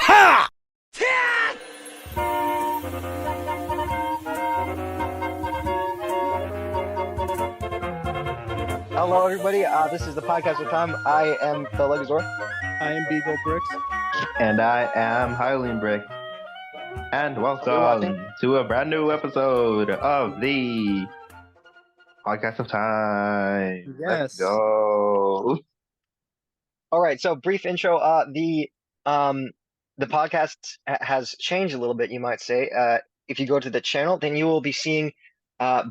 Ha! Hello, everybody. This is the podcast of time. I am the LEGO Zora. I am Bgoldbricks. And I am Hylian Bricks. And You're watching. welcome to a brand new episode of the Podcast of Time. Let's Yes. go. All right. So, brief intro. The podcast has changed a little bit, you might say. If you go to the channel, then you will be seeing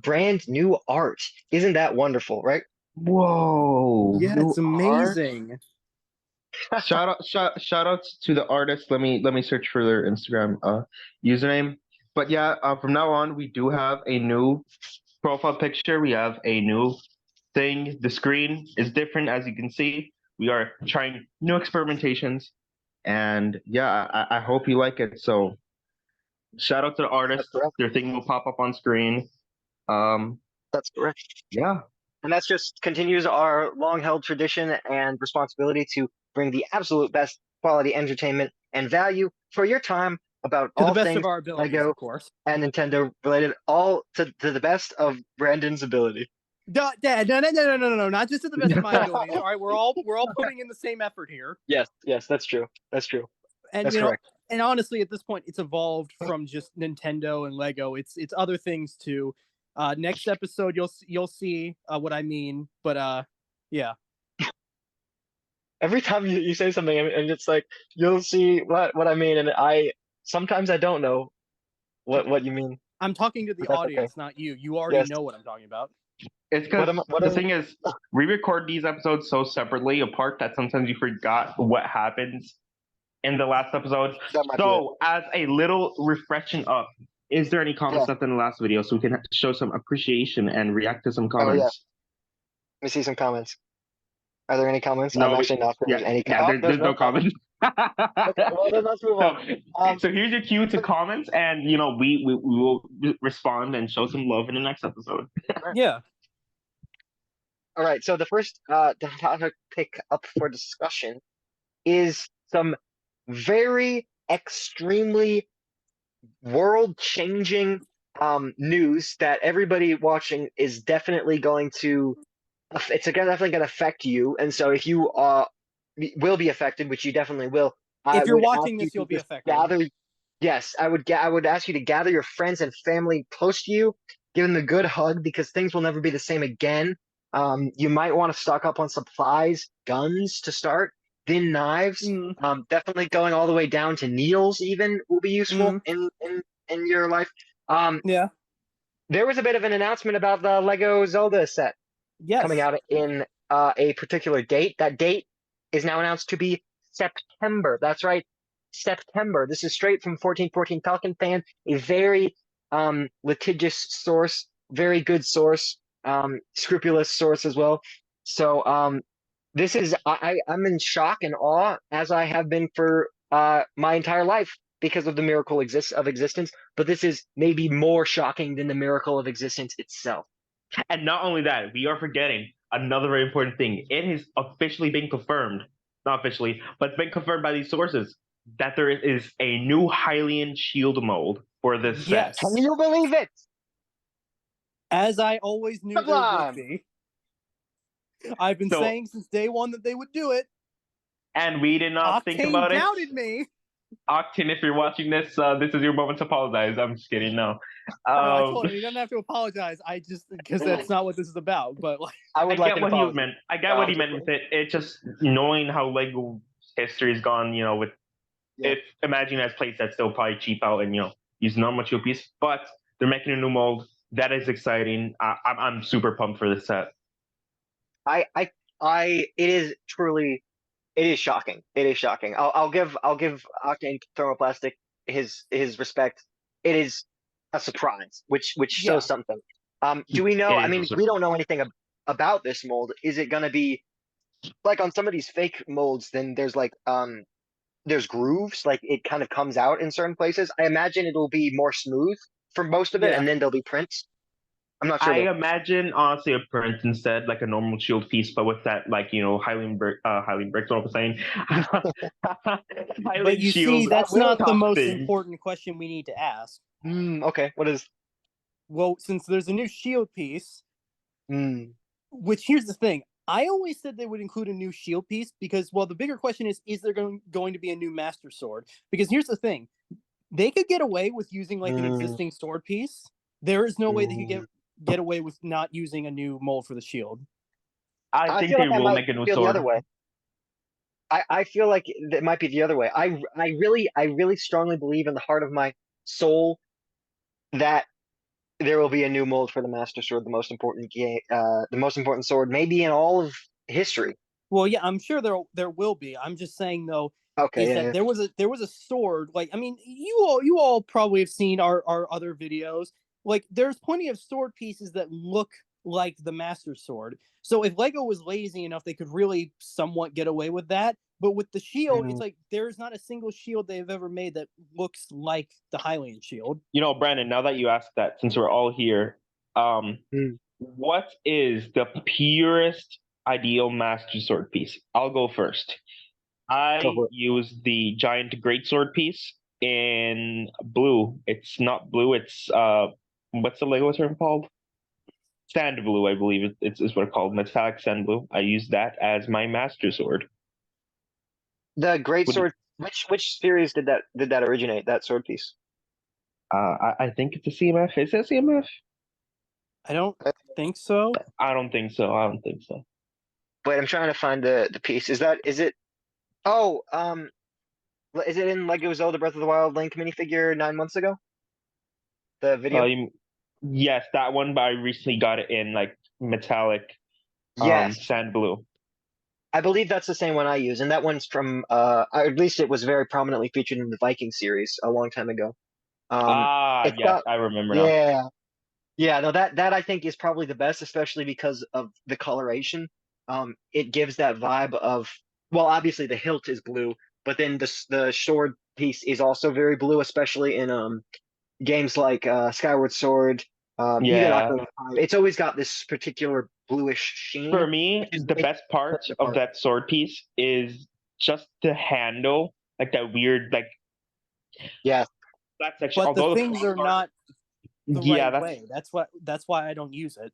brand new art. Isn't that wonderful, right? Whoa. Yeah, new it's amazing. Shout outs to the artists. Let me search for their Instagram username. But yeah, from now on we do have a new profile picture. We have a new thing. The screen is different, as you can see. We are trying new experimentations, and yeah, I hope you like it. So shout out to the artists. That's correct. Their thing will pop up on screen. That's correct. Yeah. And that's just continues our long-held tradition and responsibility to bring the absolute best quality entertainment and value for your time about To the all best things of our abilities, LEGO of course. and Nintendo related, all to the best of Brandon's ability. Dad, no, not just to the best of my abilities. All right, we're all putting in the same effort here. Yes, that's true. That's true. And That's you know, correct. and honestly, at this point, it's evolved from just Nintendo and Lego. It's other things too. Next episode, you'll see what I mean. But yeah. Every time you say something, and it's like you'll see what I mean, and sometimes I don't know what you mean. I'm talking to the But that's audience, not you. You already Yes. know what I'm talking about. It's because What the am- thing is, we record these episodes so separately apart that sometimes you forgot what happens in the last episode. That might be it. So, as a little refreshing up, is there any comments left in the last video so we can show some appreciation and react to some comments? Let me see some comments. Are there any comments? No, I'm actually not sure there's any. there's no comments. Okay, well then let's move on. So here's your cue to comments, and we will respond and show some love in the next episode. Yeah. All right, so the first topic pick up for discussion is some very extremely world-changing news that everybody watching is definitely going to. Definitely going to affect you, and so if you will be affected, which you definitely will. If you're would watching ask this, you to you'll be just affected. Yes, I would ask you to gather your friends and family close to you, give them a good hug because things will never be the same again. You might want to stock up on supplies, guns to start, then knives. Definitely going all the way down to needles even will be useful in your life. Yeah. There was a bit of an announcement about the LEGO Zelda set Yes. coming out in a particular date. That date is now announced to be September. That's right, September. This is straight from 1414 Falcon Fan, a very litigious source, very good source, scrupulous source as well. So this is I'm in shock and awe, as I have been for my entire life because of the miracle of existence. But this is maybe more shocking than the miracle of existence itself. And not only that, we are forgetting another very important thing. It has officially been confirmed, not officially, but it's been confirmed by these sources that there is a new Hylian shield mold for this Yes. set. Can you believe it? As I always knew there would be. I've been saying since day one that they would do it. And we did not think Octane about it. doubted me. Octane, if you're watching this, this is your moment to apologize. I'm just kidding. No. No, I told him he doesn't have to apologize. I just because that's not what this is about. But like, I get what he meant. I get what he meant with it. It just knowing how Lego history has gone. With if imagine as Playsets, they'll probably cheap out and use normal chip piece. But they're making a new mold. That is exciting. I'm super pumped for this set. It is shocking. It is shocking. I'll give Octane Thermoplastic his respect. It is a surprise, which shows something. Do we know? I mean, we don't know anything about this mold. Is it going to be like on some of these fake molds? Then there's like there's grooves, like it kind of comes out in certain places. I imagine it'll be more smooth for most of it, and then there'll be prints. I'm not sure. I imagine honestly a prince instead, like a normal shield piece, but with that like Hylian bricks. What I'm saying, But Hylian you see, shield that's will not the top most thing. important question we need to ask. Okay, what is? Well, since there's a new shield piece, which here's the thing. I always said they would include a new shield piece because, well, the bigger question is there going to be a new Master Sword? Because here's the thing. They could get away with using like an existing sword piece. There is no way they could get away with not using a new mold for the shield. I I think feel they like I will might make a new feel the sword. other way. I feel like it might be the other way. I really strongly believe in the heart of my soul that there will be a new mold for the Master Sword, the most important the most important sword maybe in all of history. Well, yeah, I'm sure there will be. I'm just saying though, Okay, is yeah, that yeah. there was a sword. Like, I mean, you all probably have seen our other videos. Like, there's plenty of sword pieces that look like the Master Sword. So if Lego was lazy enough, they could really somewhat get away with that. But with the shield, it's like there's not a single shield they've ever made that looks like the Hylian shield. You know, Brandon. Now that you asked that, since we're all here, what is the purest ideal Master Sword piece? I'll go first. Go I for it. use the giant greatsword piece in blue. It's not blue. It's what's the Lego term called? Sand blue, I believe it's what it's called. Metallic sand blue. I use that as my master sword. The great Would you- sword. Which series did that originate? That sword piece. I think it's a CMF. Is it a CMF? I don't think so. I don't think so. I don't think so. Wait, I'm trying to find the piece. Is it? Oh, is it in Lego Zelda Breath of the Wild Link minifigure 9 months ago? The video. Yes, that one. But I recently got it in like metallic, Yes, sand blue. I believe that's the same one I use, and that one's from at least it was very prominently featured in the Viking series a long time ago. It's Yes, got I remember now. yeah, yeah. No, that I think is probably the best, especially because of the coloration. It gives that vibe of, well, obviously the hilt is blue, but then the sword piece is also very blue, especially in games like Skyward Sword, even Yeah. Ocarina of Time. It's always got this particular bluish sheen, For me, which is the best part sets it of apart. that sword piece is just the handle, like that weird, like Yeah, that section. But the Although the things are crossbar, not the yeah, right that's way. That's why I don't use it.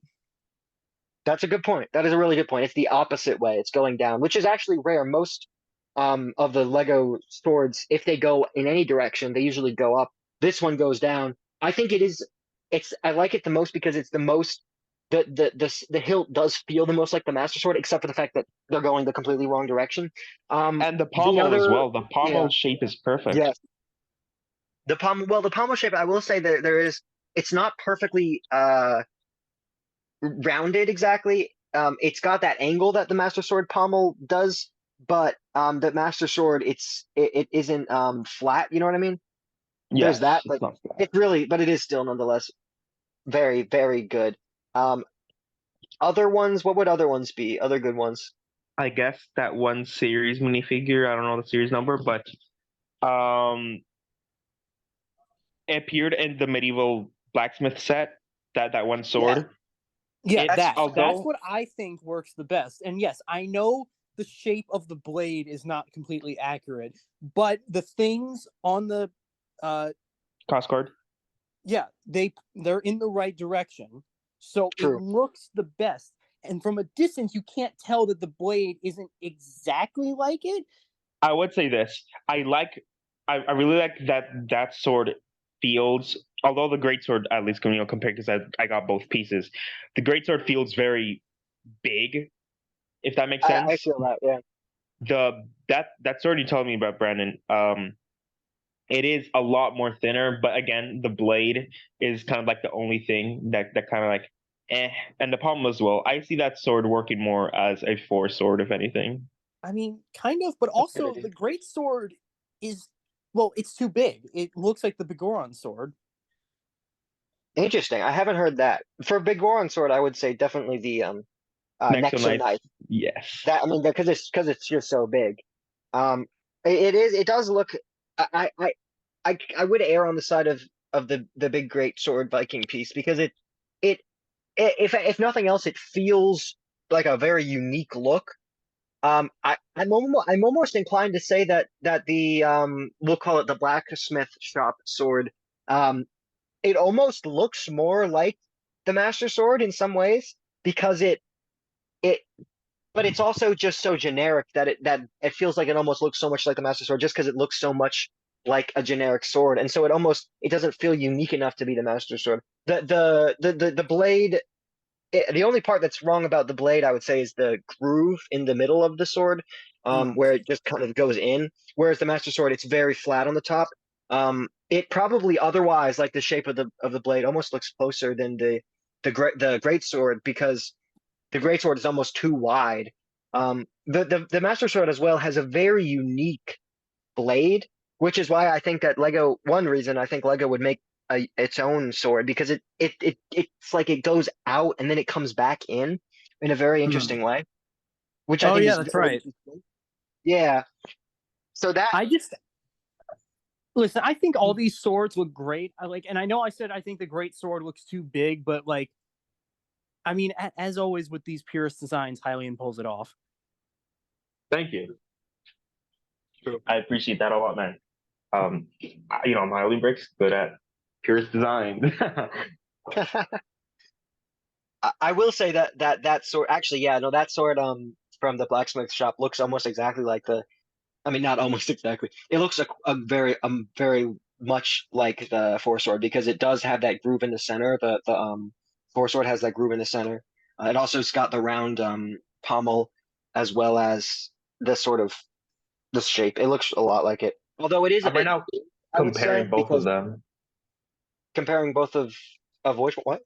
that's a good point. That is a really good point. It's the opposite way. It's going down, which is actually rare. Most of the Lego swords, if they go in any direction, they usually go up. This one goes down. I think it is. I like it the most because it's the most. The hilt does feel the most like the Master Sword, except for the fact that they're going the completely wrong direction. and the The pommel as other, well. The yeah, pommel shape is perfect. yes, the pommel shape. I will say that there is. It's not perfectly rounded exactly. It's got that angle that the Master Sword pommel does, but the Master Sword it isn't flat. You know what I mean? There's Yes, that, it's but not flat. but it is still nonetheless very very good. Um, other ones, what would other ones be? Other good ones? I guess that one series minifigure. I don't know the series number, but um, it appeared in the medieval blacksmith set. That one Yeah, sword. Yeah, It's that's although what I think works the best. And yes, I know the shape of the blade is not completely accurate, but the things on the uh Coscord. yeah, they're in the right direction. So it true. looks the best. And from a distance you can't tell that the blade isn't exactly like it. I would say this. I really like that sword feels. Although the great sword, at least compared because I got both pieces, the great sword feels very big. If that makes I sense. feel that. Yeah. That sword you told me about, Brandon. It is a lot more thinner, but again, the blade is kind of like the only thing that kind of like eh, and the pommel as well. I see that sword working more as a force sword, if anything. I mean, kind of, but also the great sword is, well, it's too big. It looks like the Bigoron sword. Interesting. I haven't heard that. For Big Goron Sword, I would say definitely the Nexo Nexo knife, Knife. yes. That, I mean, because it's just so big. Um, it does look. I I I would err on the side of the big great sword Viking piece because it if nothing else, it feels like a very unique look. I'm almost inclined to say that the we'll call it the blacksmith shop sword. It almost looks more like the Master Sword in some ways because it but it's also just so generic that it feels like it almost looks so much like the Master Sword just because it looks so much like a generic sword, and so it doesn't feel unique enough to be the Master Sword. The blade. The only part that's wrong about the blade, I would say, is the groove in the middle of the sword, where it just kind of goes in. Whereas the Master Sword, it's very flat on the top. It probably otherwise, like the shape of the blade, almost looks closer than the great sword because the great sword is almost too wide. The Master Sword as well has a very unique blade, which is why I think that Lego. One reason I think Lego would make its own sword because it's like it goes out and then it comes back in a very interesting way, which I Oh think yeah, is that's very right. interesting. Yeah. So that I just listen. I think all these swords look great. And I know I said I think the great sword looks too big, but like, I mean, as always with these purist designs, Hylian pulls it off. Thank you. I appreciate that a lot, man. I'm Hylian Bricks, good at purist design. I will say that sword actually, yeah, no, that sword from the blacksmith shop looks almost exactly like the. I mean, not almost exactly. It looks a very much like the four sword because it does have that groove in the center. The four sword has that groove in the center. It also's got the round pommel as well as the sort of the shape. It looks a lot like it, although it is a I'm right bit. now I would say comparing both of because them. comparing both of which what?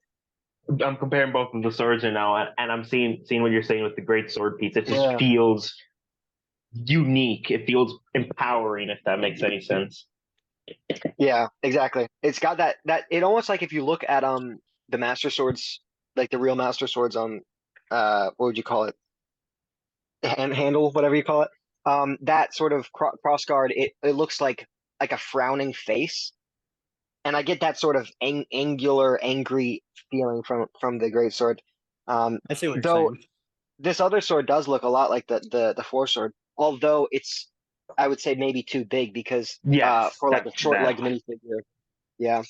I'm comparing both of the swords right now, and I'm seeing what you're saying with the great sword piece. It just Yeah. feels unique. It feels empowering, if that makes any sense. Yeah, exactly. It's got that it almost like if you look at the Master Swords, like the real Master Swords on what would you call it? Handle, whatever you call it. That sort of cross guard, it looks like a frowning face, and I get that sort of angular, angry feeling from the great sword. I see what you're Though saying. this other sword does look a lot like the four sword, although it's I would say maybe too big because Yes, for like that a short that leg minifigure. Yeah.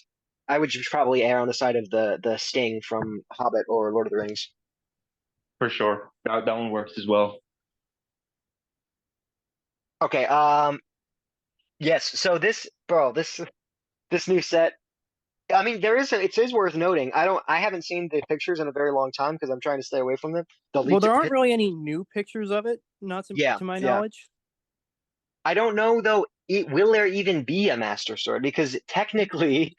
I would just probably err on the side of the Sting from Hobbit or Lord of the Rings. for sure. That one works as well. Okay, yes, so this new set, I mean it is worth noting. I haven't seen the pictures in a very long time because I'm trying to stay away from them. The Well, leaked there aren't pic- really any new pictures of it, not yeah, to my yeah. knowledge. I don't know though, will there even be a Master Sword? Because technically,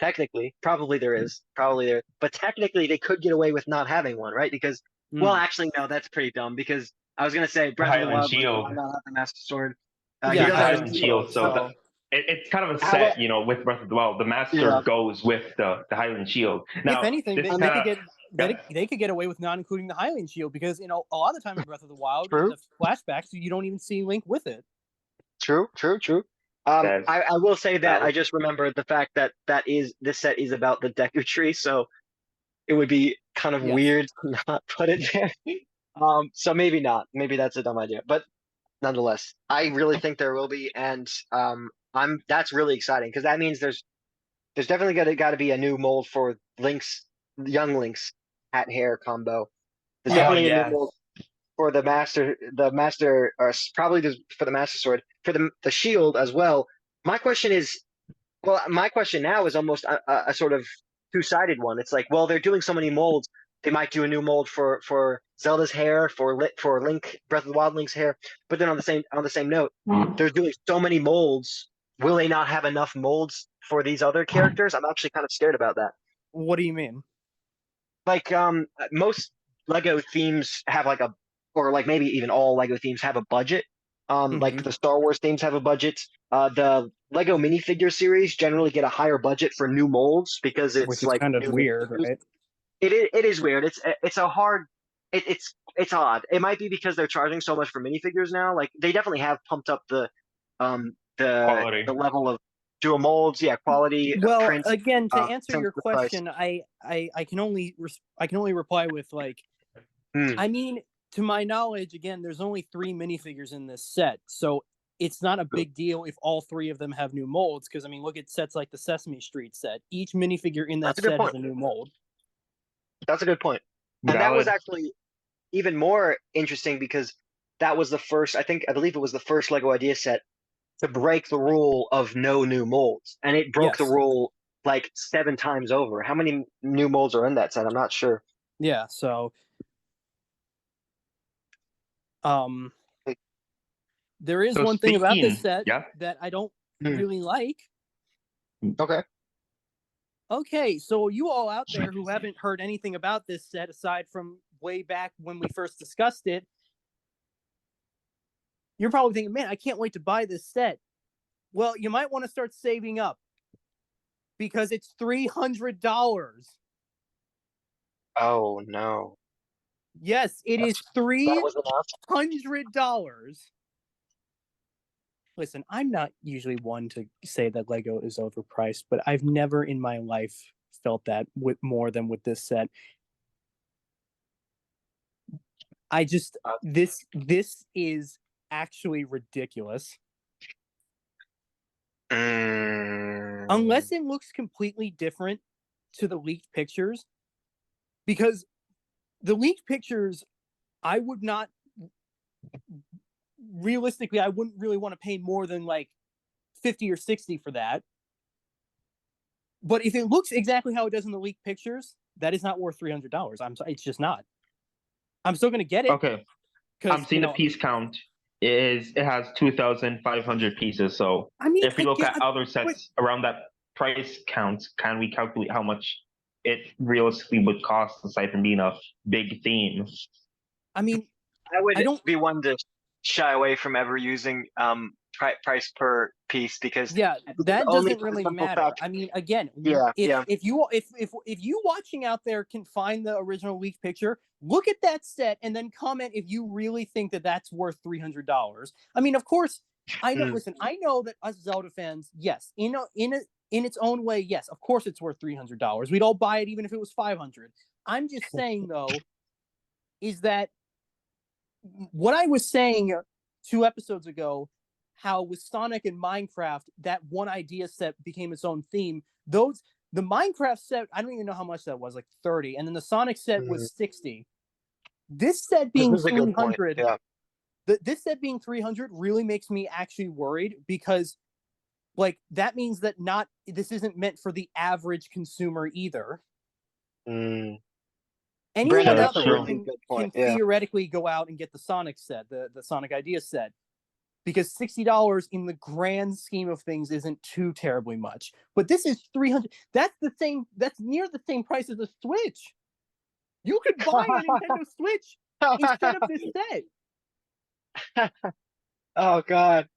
probably there is, probably there, but technically they could get away with not having one, right? Because, well, actually, no, that's pretty dumb. Because I was gonna say The Breath of the Highland Wild, like, Shield. why not have the Master Sword? You Yeah, don't have the Highland shield, Shield. So so it's kind of a how about set, with Breath of the Wild. The Master yeah? Sword goes with the Highland Shield. If Now, anything, this they kind could of get they could get away with not including the Hylian shield because a lot of the time in Breath of the Wild in True, the flashbacks you don't even see Link with it. true. that's I will say that I valid. just remembered the fact that this set is about the Deku Tree, so it would be kind of Yes. weird to not put it there. So maybe not. Maybe that's a dumb idea. But nonetheless, I really think there will be, and that's really exciting because that means there's definitely got to be a new mold for young Link's hat hair combo. There's Yeah. Oh definitely a new yes. mold for or probably for the Master Sword, for the shield as well. My question is, well, my question now is almost a sort of two-sided one. It's like, well, they're doing so many molds. They might do a new mold for Zelda's hair, for Link, Breath of the Wild Link's hair. But then on the same note, they're doing so many molds. Will they not have enough molds for these other characters? I'm actually kind of scared about that. What do you mean? Like most Lego themes have or like maybe even all Lego themes have a budget. Like the Star Wars themes have a budget. The Lego minifigure series generally get a higher budget for new molds because Which it's is like kind of new weird, minifigures. right? It is weird. It's a hard. It's odd. It might be because they're charging so much for minifigures now. Like they definitely have pumped up the Quality. level of dual molds, yeah, quality, Well, print. again, to answer your Sensitive price. question, I can only reply with like, I mean, to my knowledge, again, there's only 3 minifigures in this set, so it's not a big deal if all 3 of them have new molds. Because I mean, look at sets like the Sesame Street set. Each minifigure in that set has a new mold. That's a good point. And that was actually even more interesting because that was the first, I believe it was the first LEGO Idea set to break the rule of no new molds. And it broke the rule like 7 times over. How many new molds are in that set? I'm not sure. Yeah, so there is one thing about this set that I don't really like. Okay, so you all out there who haven't heard anything about this set aside from way back when we first discussed it, you're probably thinking, man, I can't wait to buy this set. Well, you might want to start saving up because it's $300. Oh, no. Yes, it is $300. Listen, I'm not usually one to say that LEGO is overpriced, but I've never in my life felt that with more than with this set. I just this is actually ridiculous. Unless it looks completely different to the leaked pictures, because the leaked pictures, I would not realistically, I wouldn't really want to pay more than like 50 or 60 for that. But if it looks exactly how it does in the leaked pictures, that is not worth $300. I'm sorry, it's just not. I'm still gonna get it. Okay. I'm seeing the piece count. It has 2,500 pieces. So I mean, if we look at other sets around that price count, can we calculate how much it realistically would cost aside from being a big theme? I mean, I don't be one to shy away from ever using price per piece because that doesn't really matter. I mean, again, if you watching out there can find the original leaked picture, look at that set and then comment if you really think that that's worth $300. I mean, of course, I know. Listen, I know that us Zelda fans, yes, in its own way, yes, of course, it's worth $300. We'd all buy it even if it was $500. I'm just saying though, is that what I was saying 2 episodes ago, how with Sonic and Minecraft, that one idea set became its own theme. The Minecraft set, I don't even know how much that was, like 30, and then the Sonic set was 60. This set being 300, this set being 300 really makes me actually worried because, like, that means that this isn't meant for the average consumer either. Anyone out there can theoretically go out and get the Sonic set, the Sonic Idea set, because $60 in the grand scheme of things isn't too terribly much. But this is $300. That's near the same price as a Switch. You could buy a Nintendo Switch instead of this set. Oh God,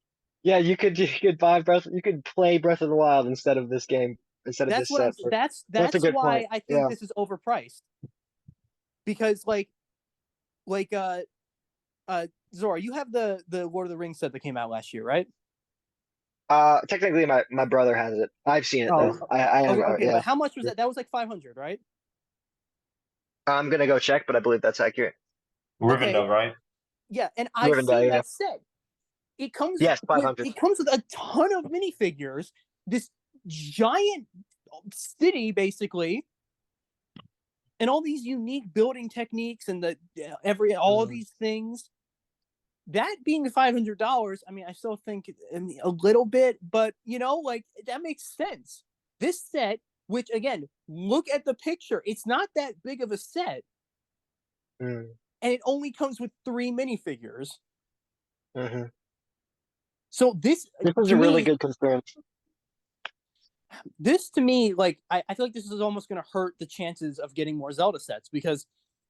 yeah, you could buy you could play Breath of the Wild instead of this game, instead of this set. That's why I think this is overpriced. Because Zora, you have the Lord of the Rings set that came out last year, right? Technically, my brother has it. I've seen it though. But how much was that? That was like 500, right? I'm gonna go check, but I believe that's accurate. Rivendell, right? Yeah, and I've seen that set. It comes 500. It comes with a ton of minifigures. This giant city, basically. And all these unique building techniques and all of these things, that being $500, I mean, I still think a little bit, but that makes sense. This set, which again, look at the picture, it's not that big of a set, and it only comes with 3 minifigures. So this is a really good concern. This to me, I feel like this is almost going to hurt the chances of getting more Zelda sets, because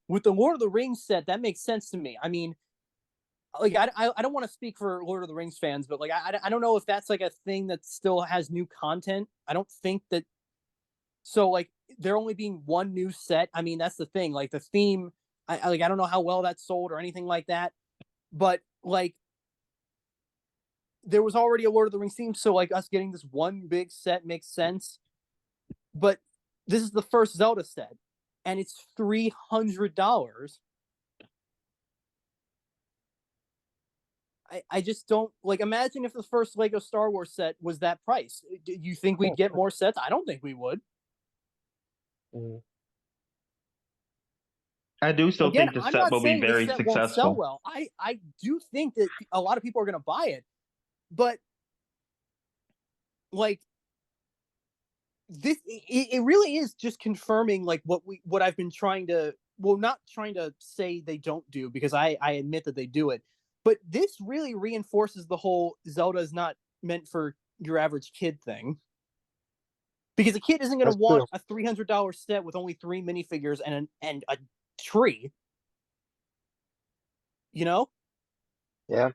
with the Lord of the Rings set, that makes sense to me. I mean, I don't want to speak for Lord of the Rings fans, but I don't know if that's like a thing that still has new content. I don't think that. So there only being one new set. I mean, that's the thing. Like the theme, I don't know how well that's sold or anything like that, but there was already a Lord of the Rings theme, so like us getting this one big set makes sense. But this is the first Zelda set, and it's $300. I just don't like. Imagine if the first Lego Star Wars set was that price. Do you think we'd get more sets? I don't think we would. I do still Again, think the I'm set not will be saying this very set won't sell successful. well. I do think that a lot of people are going to buy it, but like this, it really is just confirming like what I've been trying to, well, not trying to say they don't do, because I admit that they do it, but this really reinforces the whole Zelda is not meant for your average kid thing. Because a kid isn't going to want a $300 set with only 3 minifigures and a tree. You know? Yeah.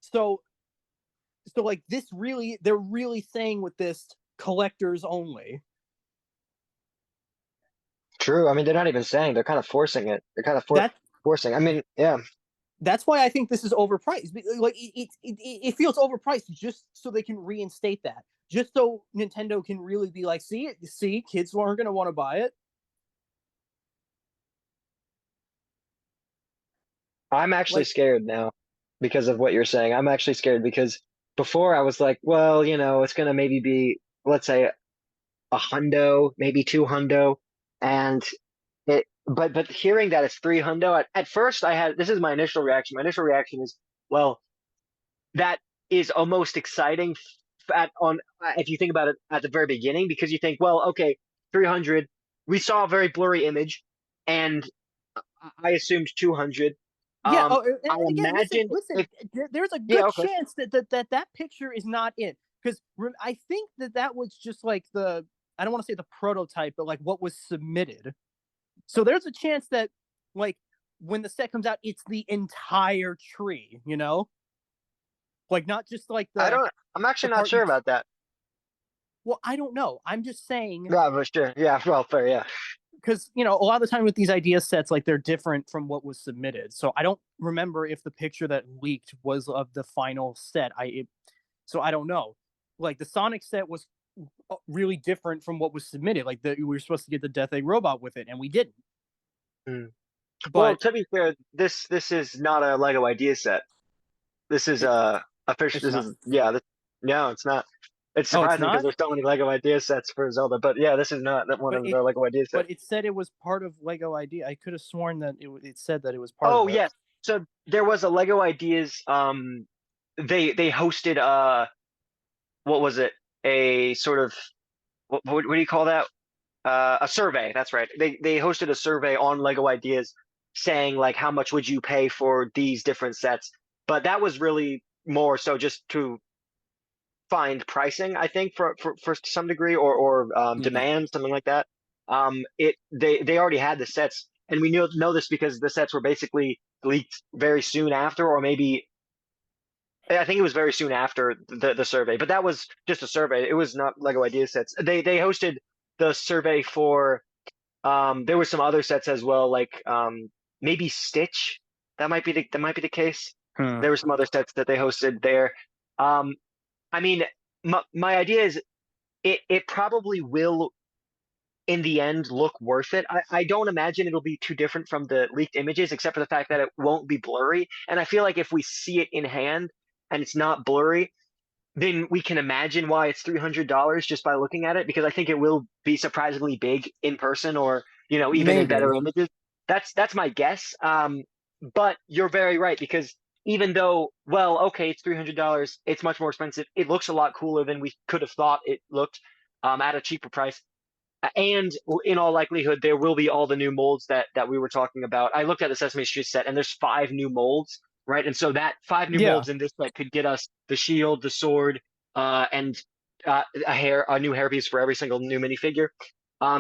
So like this really, they're really saying with this, collectors only. True. I mean, they're not even saying, they're kind of forcing it. They're kind of forcing. I mean, yeah. That's why I think this is overpriced. Like it feels overpriced just so they can reinstate that. Just so Nintendo can really be like, see, kids aren't going to want to buy it. I'm actually scared now because of what you're saying. I'm actually scared because before I was like, well, it's going to maybe be, let's say, a hundo, maybe 2 hundo. And but hearing that it's 3 hundo, at first this is my initial reaction. My initial reaction is, well, that is almost exciting if you think about it at the very beginning, because you think, well, okay, 300, we saw a very blurry image, and I assumed 200. Yeah. I And again, imagine listen. There's a good yeah, okay. chance that picture is not it, because I think that was just like I don't want to say the prototype, but like what was submitted. So there's a chance that like when the set comes out, it's the entire tree. Like not just like I'm actually not sure about that. Well, I don't know. I'm just saying. Yeah, for sure. Yeah, well, fair, yeah. Because a lot of the time with these idea sets, like they're different from what was submitted. So I don't remember if the picture that leaked was of the final set. So I don't know. Like the Sonic set was really different from what was submitted. Like we were supposed to get the Death Egg robot with it, and we didn't. But, well, to be fair, this is not a Lego idea set. This is a fish. This is no, it's not. It's surprising because there's so many Lego idea sets for Zelda, but yeah, this is not one of the Lego idea sets. But it said it was part of Lego Idea. I could have sworn that it said that it was part of it. Oh, yes. So there was a Lego Ideas, they hosted what was it? A sort of what do you call that? A survey, that's right. They hosted a survey on Lego Ideas saying like how much would you pay for these different sets, but that was really more so just to find pricing, I think, for some degree, or demand, something like that. They already had the sets, and we know this because the sets were basically leaked very soon after, or maybe I think it was very soon after the survey, but that was just a survey. It was not Lego Idea sets. They hosted the survey for there were some other sets as well, like maybe Stitch. That might be the case. There were some other sets that they hosted there. I mean, my idea is it probably will in the end look worth it. I don't imagine it'll be too different from the leaked images, except for the fact that it won't be blurry. And I feel like if we see it in hand and it's not blurry, then we can imagine why it's $300 just by looking at it, because I think it will be surprisingly big in person, or even in better images. That's my guess. But you're very right, because even though, well, okay, it's $300, it's much more expensive. It looks a lot cooler than we could have thought it looked at a cheaper price. And in all likelihood, there will be all the new molds that we were talking about. I looked at the Sesame Street set, and there's 5 new molds, right? And so that 5 new molds in this set could get us the shield, the sword, and a new hairpiece for every single new minifigure.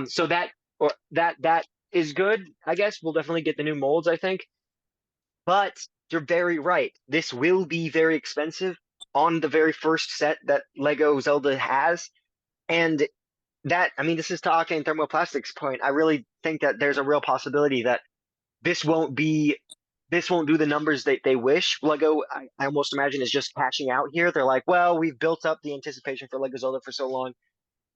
So that is good, I guess. We'll definitely get the new molds, I think. But you're very right. This will be very expensive on the very first set that Lego Zelda has. And that, I mean, this is to Octane Thermoplastics' point. I really think that there's a real possibility that this won't be this won't do the numbers that they wish. Lego, I almost imagine, is just cashing out here. They're like, well, we've built up the anticipation for Lego Zelda for so long.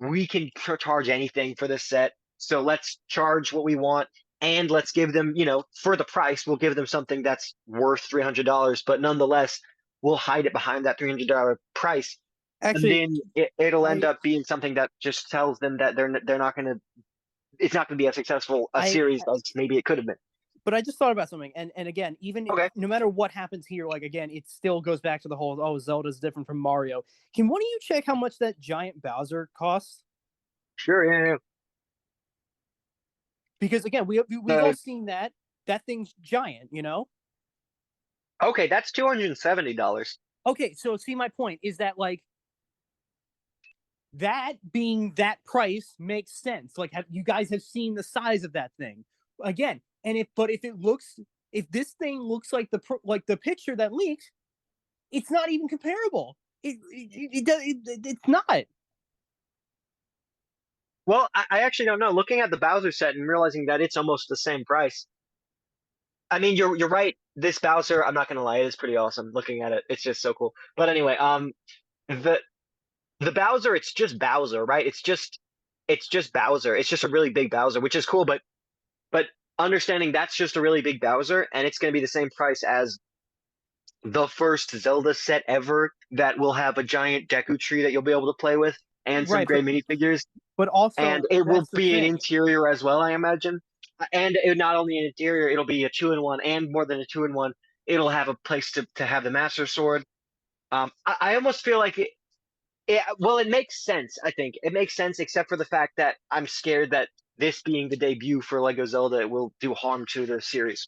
We can charge anything for this set. So let's charge what we want, and let's give them, for the price, we'll give them something that's worth $300, but nonetheless, we'll hide it behind that $300 price. Actually, and then it'll end up being something that just tells them that they're not going to, it's not going to be as successful a series as maybe it could have been. But I just thought about something, and again, even no matter what happens here, like again, it still goes back to the whole Zelda's different from Mario. Can one of you check how much that giant Bowser costs? Sure, yeah. Because again, we've all seen that thing's giant, Okay, that's $270. Okay, so see, my point is that like that being that price makes sense. Like, you guys have seen the size of that thing again, and if this thing looks like the picture that leaked, it's not even comparable. It's not. Well, I actually don't know. Looking at the Bowser set and realizing that it's almost the same price. I mean, you're right. This Bowser, I'm not gonna lie, it is pretty awesome. Looking at it, it's just so cool. But anyway, the Bowser, it's just Bowser, right? It's just Bowser. It's just a really big Bowser, which is cool. But understanding that's just a really big Bowser, and it's gonna be the same price as the first Zelda set ever that will have a giant Deku tree that you'll be able to play with, and some great minifigures. But also, and it will be an interior as well, I imagine. And not only an interior, it'll be a 2-in-1, and more than a 2-in-1. It'll have a place to have the Master Sword. I almost feel like it makes sense. I think it makes sense, except for the fact that I'm scared that this being the debut for Lego Zelda, it will do harm to the series.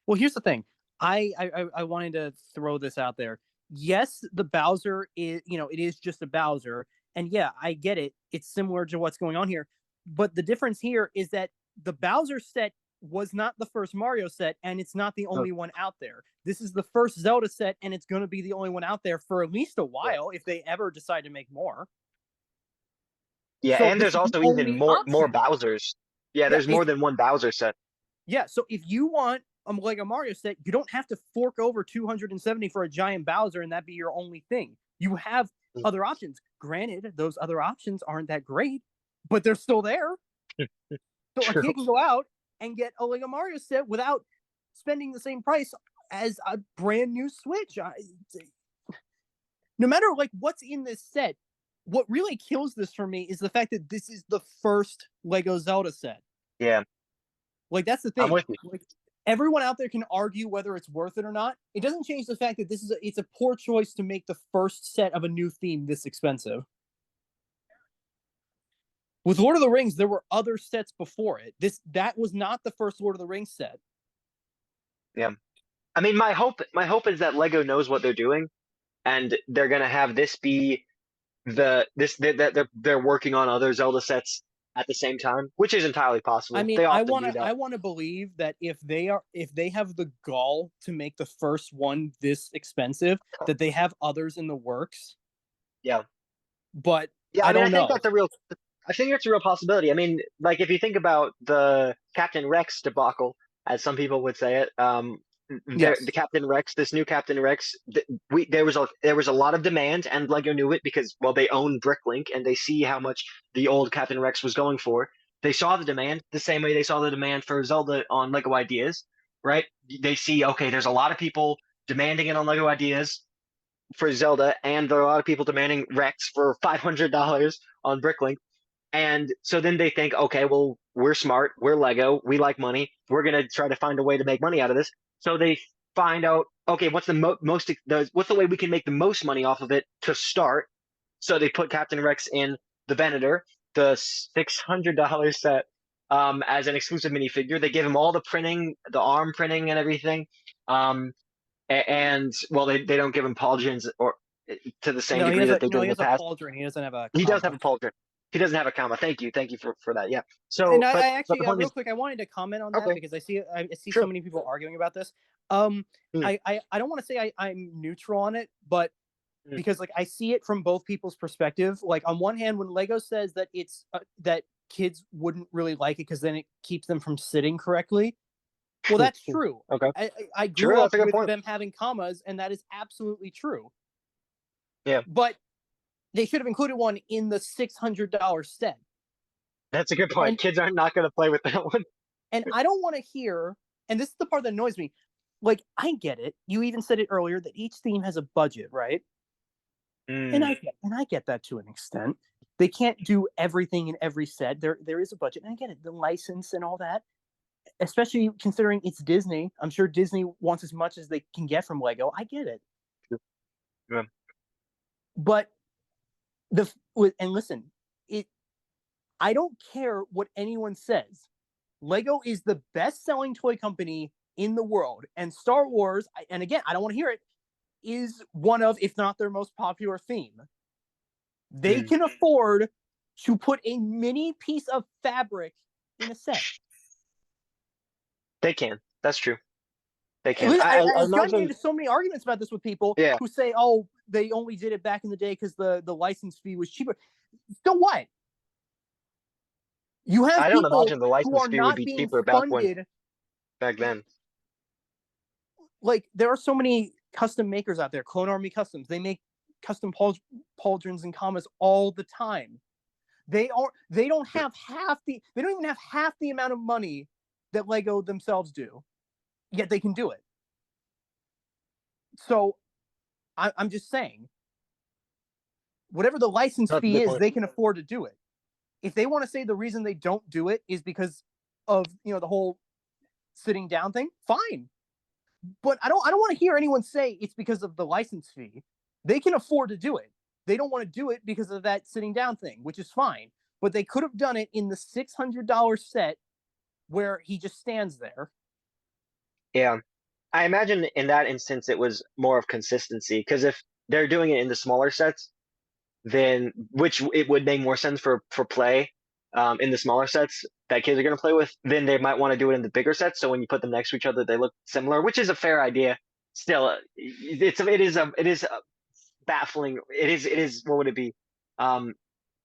Well, here's the thing. I wanted to throw this out there. Yes, the Bowser is, it is just a Bowser. And yeah, I get it. It's similar to what's going on here. But the difference here is that the Bowser set was not the first Mario set, and it's not the only one out there. This is the first Zelda set, and it's going to be the only one out there for at least a while, if they ever decide to make more. Yeah, so and there's also even more Bowsers. Yeah, there's more than one Bowser set. Yeah, so if you want like a Mario set, you don't have to fork over $270 for a giant Bowser and that be your only thing. You have other options. Granted, those other options aren't that great, but they're still there. So a kid can go out and get a Lego Mario set without spending the same price as a brand new Switch. No matter like what's in this set, what really kills this for me is the fact that this is the first Lego Zelda set. Yeah. Like, that's the thing. I'm with you. Like, everyone out there can argue whether it's worth it or not. It doesn't change the fact that it's a poor choice to make the first set of a new theme this expensive. With Lord of the Rings, there were other sets before it. That was not the first Lord of the Rings set. Yeah. I mean, my hope is that Lego knows what they're doing, and they're gonna have this be that they're working on other Zelda sets at the same time, which is entirely possible. I mean, I want to believe that if they have the gall to make the first one this expensive, that they have others in the works. Yeah. But yeah, I don't know. I think it's a real possibility. I mean, like, if you think about the Captain Rex debacle, as some people would say it, the Captain Rex, this new Captain Rex, there was a lot of demand, and Lego knew it because, well, they own Bricklink and they see how much the old Captain Rex was going for. They saw the demand the same way they saw the demand for Zelda on Lego Ideas, right? They see, okay, there's a lot of people demanding it on Lego Ideas for Zelda, and there are a lot of people demanding Rex for $500 on Bricklink. And so then they think, okay, well, we're smart, we're Lego, we like money, we're gonna try to find a way to make money out of this. So they find out, okay, what's the way we can make the most money off of it to start? So they put Captain Rex in the Venator, the $600 set, as an exclusive minifigure. They give him all the printing, the arm printing and everything. And well, they don't give him pauldrons or to the same degree that they did in the past. He doesn't have a. He does have a pauldron. He doesn't have a comma. Thank you for that. Yeah. So, and I actually, real quick, I wanted to comment on that because I see so many people arguing about this. I don't want to say I'm neutral on it, but because like I see it from both people's perspective. Like, on one hand, when Lego says that it's that kids wouldn't really like it because then it keeps them from sitting correctly, Well, that's true. Okay. I True, grew up that's a good with point. them having commas, and that is absolutely true. Yeah. But they should have included one in the $600 set. That's a good point. And- Kids are not going to play with that one. And I don't want to hear, and this is the part that annoys me. Like, I get it. You even said it earlier that each theme has a budget, right? And I get that to an extent. They can't do everything in every set. There is a budget, and I get it. The license and all that, especially considering it's Disney. I'm sure Disney wants as much as they can get from Lego. I get it. Yeah. But and listen, I don't care what anyone says. Lego is the best-selling toy company in the world, and Star Wars, and again, I don't want to hear it, is one of, if not their most popular theme. They can afford to put a mini piece of fabric in a set. They can. That's true. They can. I've I gotten imagine. into so many arguments about this with people who say, "Oh, they only did it back in the day because the license fee was cheaper." So what? You have I don't people imagine the who license are fee would not be being cheaper funded. back then. Like, there are so many custom makers out there. Clone Army Customs. They make custom pauldrons and commas all the time. They don't have they don't even have half the amount of money that Lego themselves do, yet they can do it. So I'm just saying, whatever the license fee is, they can afford to do it. If they want to say the reason they don't do it is because of, the whole sitting down thing, fine. But I don't want to hear anyone say it's because of the license fee. They can afford to do it. They don't want to do it because of that sitting down thing, which is fine. But they could have done it in the $600 set where he just stands there. Yeah. I imagine in that instance it was more of consistency, because if they're doing it in the smaller sets, then which it would make more sense for play in the smaller sets that kids are going to play with, then they might want to do it in the bigger sets. So when you put them next to each other, they look similar, which is a fair idea. Still, it is baffling. It is what would it be?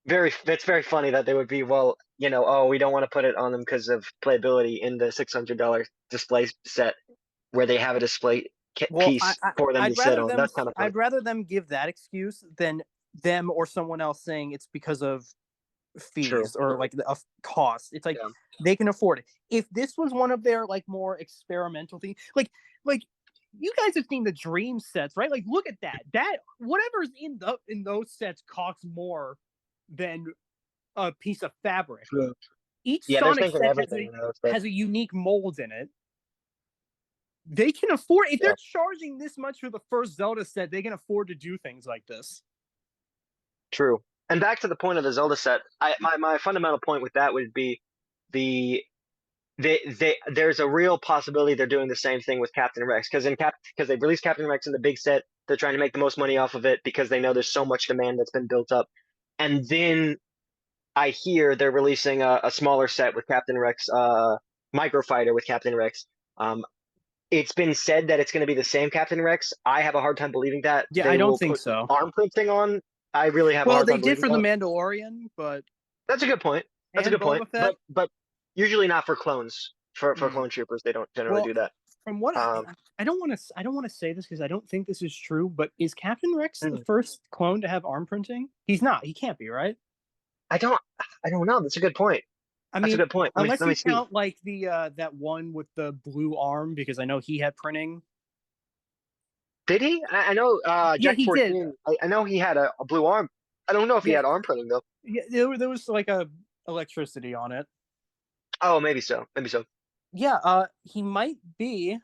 It's very funny that they would be, well, oh, we don't want to put it on them because of playability in the $600 display set where they have a display piece for them to sit on. That's kind of funny. I'd rather them give that excuse than them or someone else saying it's because of fees or like the cost. It's like they can afford it. If this was one of their like more experimental things, like you guys have seen the Dream sets, right? Like, look at that. That whatever's in those sets costs more than a piece of fabric. Each Sonic set has a unique mold in it. They can afford, if they're charging this much for the first Zelda set, they can afford to do things like this. True. And back to the point of the Zelda set, my fundamental point with that would be there's a real possibility they're doing the same thing with Captain Rex, because they released Captain Rex in the big set. They're trying to make the most money off of it because they know there's so much demand that's been built up. And then I hear they're releasing a smaller set with Captain Rex, Microfighter with Captain Rex. It's been said that it's going to be the same Captain Rex. I have a hard time believing that. Yeah, I don't think so. Arm printing on. I really have a hard time believing that. Well, they did for the Mandalorian, but that's a good point. That's a good point. But usually not for clones. For clone troopers, they don't generally do that. From what I don't want to say this because I don't think this is true, but is Captain Rex the first clone to have arm printing? He's not. He can't be, right? I don't know. That's a good point. That's a good point. Unless you count like the that one with the blue arm, because I know he had printing. Did he? I know Jack 14. I know he had a blue arm. I don't know if he had arm printing though. Yeah, there was like a electricity on it. Oh, maybe so. Maybe so. Yeah, he might be.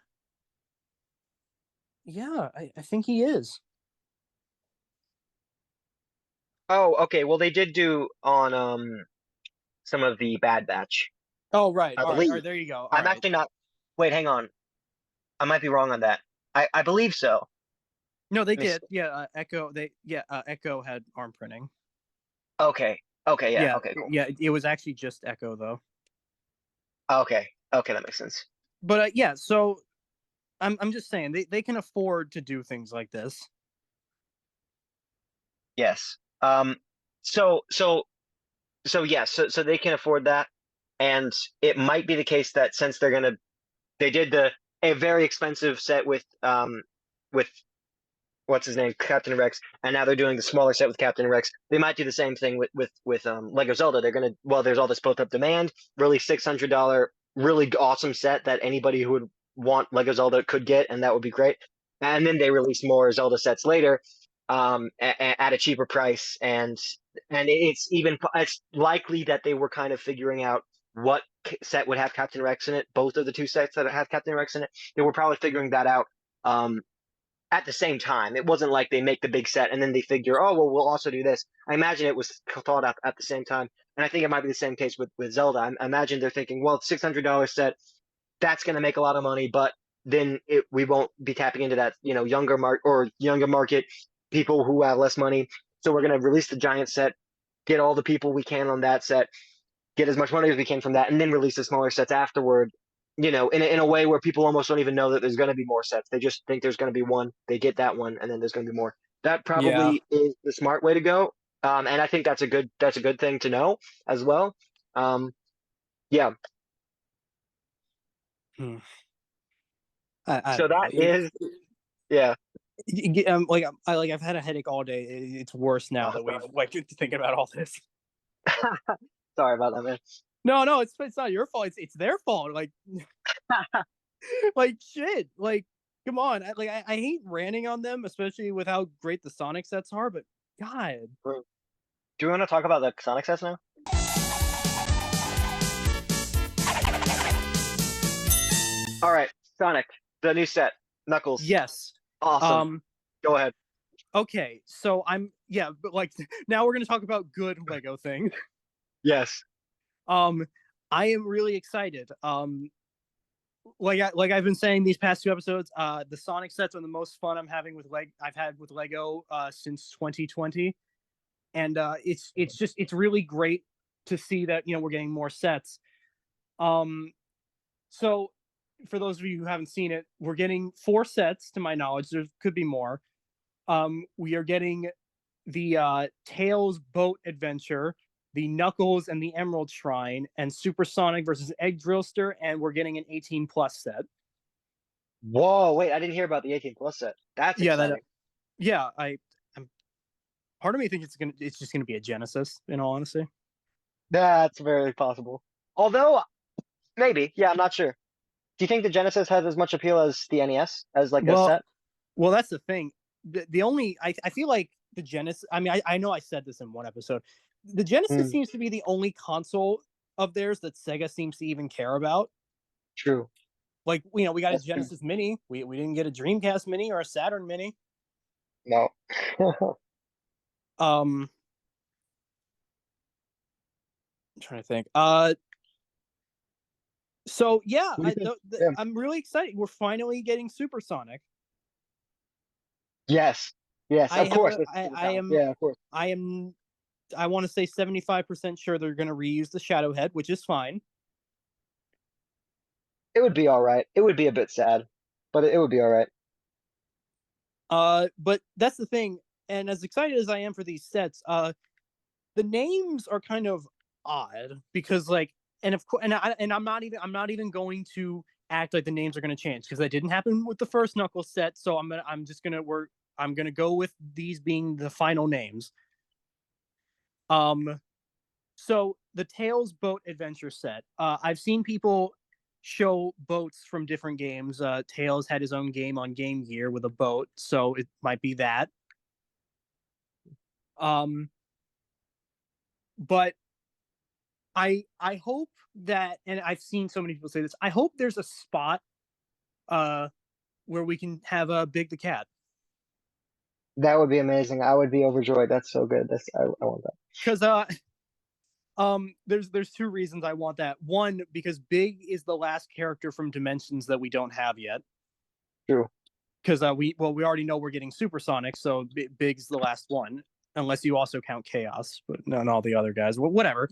Yeah, I think he is. Oh, okay. Well, they did do on some of the Bad Batch. Oh, right. All right, there you go. I'm actually not. Wait, hang on. I might be wrong on that. I believe so. No, they did. Yeah, Echo. Echo had arm printing. Okay. Okay. Yeah. Okay. Cool. Yeah, it was actually just Echo though. Okay. Okay, that makes sense. But yeah, so I'm just saying they can afford to do things like this. Yes. So yes. So they can afford that, and it might be the case that since they're gonna They did a very expensive set with what's his name, Captain Rex, and now they're doing the smaller set with Captain Rex. They might do the same thing with Lego Zelda. They're gonna, well, there's all this built up demand, really $600, really awesome set that anybody who would want Lego Zelda could get, and that would be great. And then they release more Zelda sets later, at a cheaper price, and it's likely that they were kind of figuring out what set would have Captain Rex in it. Both of the two sets that have Captain Rex in it, they were probably figuring that out. At the same time. It wasn't like they make the big set and then they figure, oh, well, we'll also do this. I imagine it was thought up at the same time. And I think it might be the same case with Zelda. I imagine they're thinking, well, it's $600 set, that's going to make a lot of money, but then we won't be tapping into that, younger market, people who have less money. So we're going to release the giant set, get all the people we can on that set, get as much money as we can from that, and then release the smaller sets afterward. In a way where people almost don't even know that there's going to be more sets. They just think there's going to be one. They get that one, and then there's going to be more. That probably is the smart way to go. And I think that's a good thing to know as well. Yeah. So that is, yeah. I've had a headache all day. It's worse now that we've thinking about all this. Sorry about that, man. No, it's not your fault. It's their fault. Shit. Come on. I hate ranting on them, especially with how great the Sonic sets are. But God, do you want to talk about the Sonic sets now? All right, Sonic, the new set, Knuckles. Yes. Awesome. Go ahead. Okay, so but now we're gonna talk about good Lego things. Yes. I am really excited. Like I've been saying these past two episodes, the Sonic sets are the most fun I've had with Lego since 2020, and it's really great to see that we're getting more sets. So for those of you who haven't seen it, we're getting 4 sets to my knowledge. There could be more. We are getting the Tails Boat Adventure, the Knuckles and the Emerald Shrine, and Supersonic versus Egg Drillster, and we're getting an 18+ set. Whoa, wait, I didn't hear about the 18+ set. That's exciting. I'm part of me thinks it's just gonna be a Genesis, in all honesty. That's very possible. Although, maybe, yeah, I'm not sure. Do you think the Genesis has as much appeal as the NES as a set? Well, that's the thing. The only I feel like the Genesis. I mean, I know I said this in one episode. The Genesis seems to be the only console of theirs that Sega seems to even care about. True. We got a Genesis Mini. We didn't get a Dreamcast Mini or a Saturn Mini. No. I'm trying to think. So yeah, I'm really excited. We're finally getting Supersonic. Yes, of course. I am. Yeah, of course. I want to say 75% sure they're going to reuse the Shadow Head, which is fine. It would be all right. It would be a bit sad, but it would be all right. But that's the thing. And as excited as I am for these sets, the names are kind of odd because and I'm not even going to act like the names are going to change because that didn't happen with the first Knuckles set. So I'm gonna go with these being the final names. So the Tails Boat Adventure set, I've seen people show boats from different games. Tails had his own game on Game Gear with a boat, so it might be that. But I hope that, and I've seen so many people say this, I hope there's a spot where we can have a Big the Cat. That would be amazing. I would be overjoyed. That's so good. I want that. Because there's 2 reasons I want that. One, because Big is the last character from Dimensions that we don't have yet. True. Because we already know we're getting Supersonic, so Big's the last one, unless you also count Chaos, but not all the other guys. Whatever.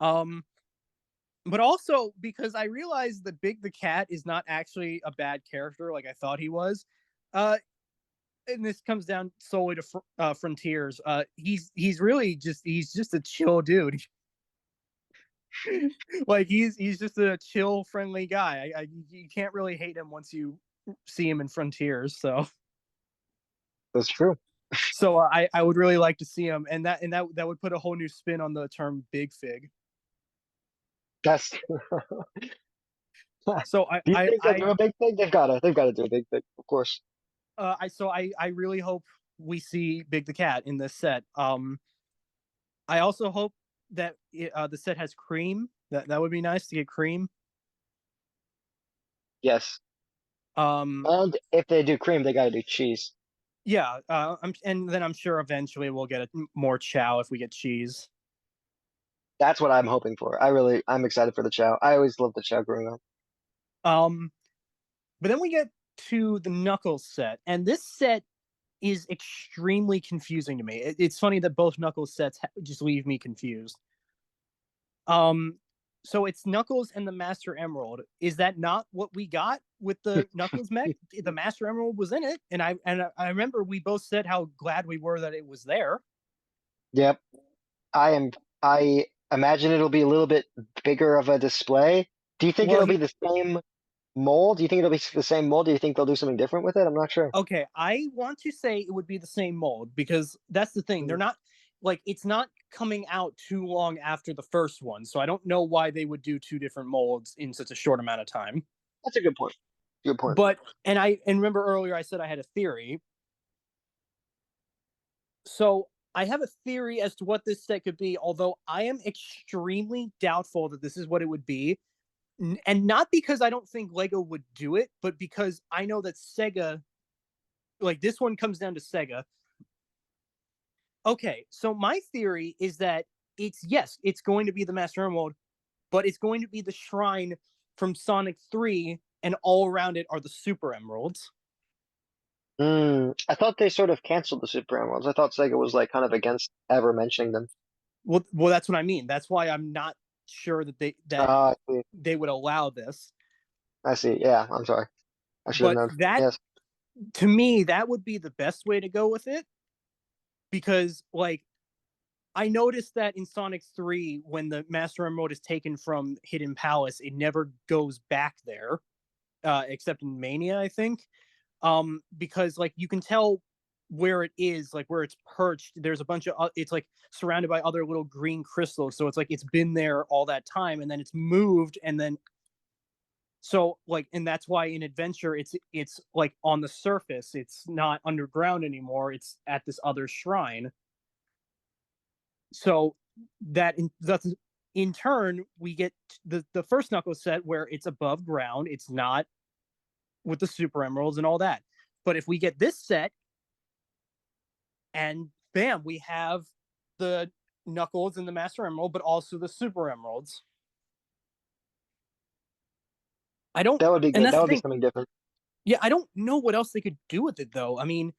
But also because I realized that Big the Cat is not actually a bad character like I thought he was. And this comes down solely to Frontiers. He's really just a chill dude. Like he's just a chill, friendly guy. You can't really hate him once you see him in Frontiers. So That's true. I would really like to see him, and that would put a whole new spin on the term Big Fig. That's. So Do you think they'll do a big thing? They've got to do a big thing, of course. I really hope we see Big the Cat in this set. I also hope that the set has cream. That would be nice to get cream. Yes. And if they do cream, they got to do cheese. Yeah. And then I'm sure eventually we'll get more Chao if we get cheese. That's what I'm hoping for. I'm excited for the Chao. I always loved the Chao growing up. But then we get to the Knuckles set, and this set is extremely confusing to me. It's funny that both Knuckles sets just leave me confused. So it's Knuckles and the Master Emerald. Is that not what we got with the Knuckles mech? The Master Emerald was in it, and I remember we both said how glad we were that it was there. Yep. I imagine it'll be a little bit bigger of a display. Do you think it'll be the same mold? Do you think it'll be the same mold? Do you think they'll do something different with it? I'm not sure. Okay, I want to say it would be the same mold because that's the thing. They're not it's not coming out too long after the first one, so I don't know why they would do two different molds in such a short amount of time. That's a good point. Good point. But and remember earlier I said I had a theory. So I have a theory as to what this set could be, although I am extremely doubtful that this is what it would be. And not because I don't think LEGO would do it, but because I know that Sega, like this one comes down to Sega. Okay, so my theory is that it's going to be the Master Emerald, but it's going to be the shrine from Sonic 3, and all around it are the Super Emeralds. I thought they sort of canceled the Super Emeralds. I thought Sega was like kind of against ever mentioning them. Well, that's what I mean. That's why I'm not sure that they would allow this. I see. Yeah, I'm sorry. I should have known. Yes. To me, that would be the best way to go with it. Because, like, I noticed that in Sonic 3, when the Master Emerald is taken from Hidden Palace, it never goes back there, except in Mania, I think. Because, like, you can tell where it is, like, where it's perched. There's a bunch of, it's, like, surrounded by other little green crystals. So it's like it's been there all that time, and then it's moved, and then... So, like, and that's why in Adventure, it's like on the surface. It's not underground anymore. It's at this other shrine. So that's in turn, we get the first Knuckles set where it's above ground. It's not with the Super Emeralds and all that. But if we get this set, and bam, we have the Knuckles and the Master Emerald, but also the Super Emeralds. That would be good. That would be something different. Yeah, I don't know what else they could do with it, though. I mean,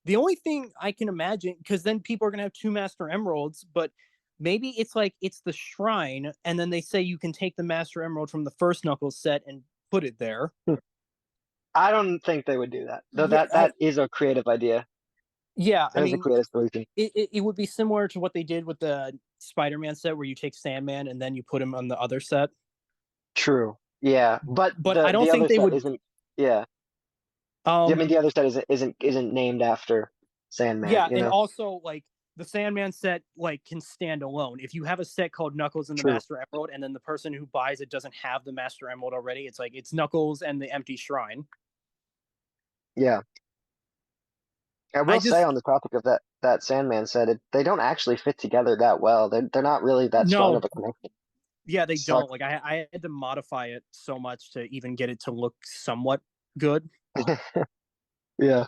the only thing I can imagine, because then people are going to have two Master Emeralds, but maybe it's like it's the shrine, and then they say you can take the Master Emerald from the first Knuckles set and put it there. I don't think they would do that. Though that is a creative idea. Yeah, that is a creative solution. It would be similar to what they did with the Spider-Man set, where you take Sandman and then you put him on the other set. True. Yeah, but I don't think they would. Isn't, yeah. I mean, the other set isn't named after Sandman. Yeah, and also like the Sandman set like can stand alone. If you have a set called Knuckles and the Master Emerald, and then the person who buys it doesn't have the Master Emerald already, it's like it's Knuckles and the empty shrine. Yeah. I will say on the topic of that Sandman set, they don't actually fit together that well. They're not really that strong of a connection. Yeah, they don't. Like I had to modify it so much to even get it to look somewhat good. Yeah.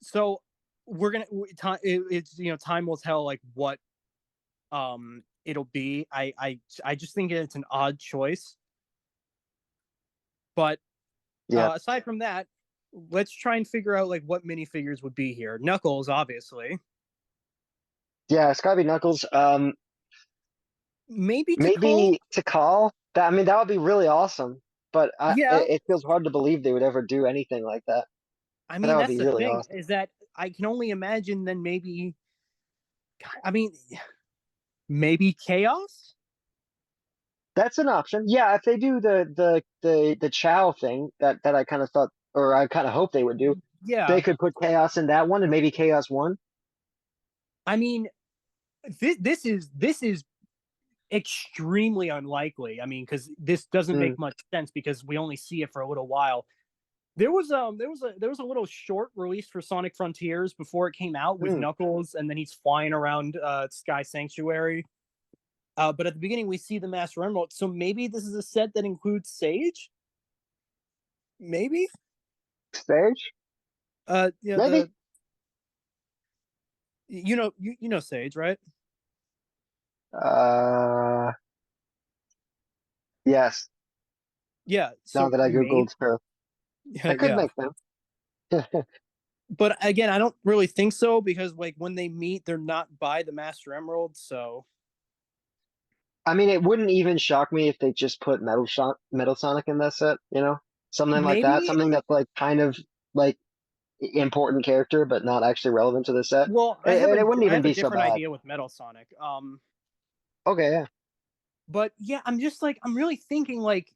So we're gonna it's time will tell like what it'll be. I just think it's an odd choice. But aside from that, let's try and figure out like what minifigures would be here. Knuckles, obviously. Yeah, it's gotta be Knuckles. Maybe to call that. I mean, that would be really awesome. But it feels hard to believe they would ever do anything like that. I mean, that's the thing is that I can only imagine then maybe. I mean, Maybe Chaos? That's an option. Yeah, if they do the Chao thing that I kind of thought, or I kind of hope they would do, Yeah. they could put Chaos in that one and maybe Chaos 1. I mean, this is extremely unlikely. I mean, because this doesn't make much sense because we only see it for a little while. There was a little short release for Sonic Frontiers before it came out with Knuckles, and then he's flying around Sky Sanctuary. But at the beginning, we see the Master Emerald. So maybe this is a set that includes Sage. Maybe. Sage? Yeah. Maybe. You know Sage, right? Yes. Yeah. Now So that I maybe. Googled her. That could make sense. But again, I don't really think so because like when they meet, they're not by the Master Emerald. So I mean, it wouldn't even shock me if they just put Metal Sonic in that set, you know? Something like that. maybe. Something that's like kind of like important character, but not actually relevant to the set. Well, It wouldn't I even have a be so different bad. idea with Metal Sonic. Okay, yeah. But yeah, I'm really thinking like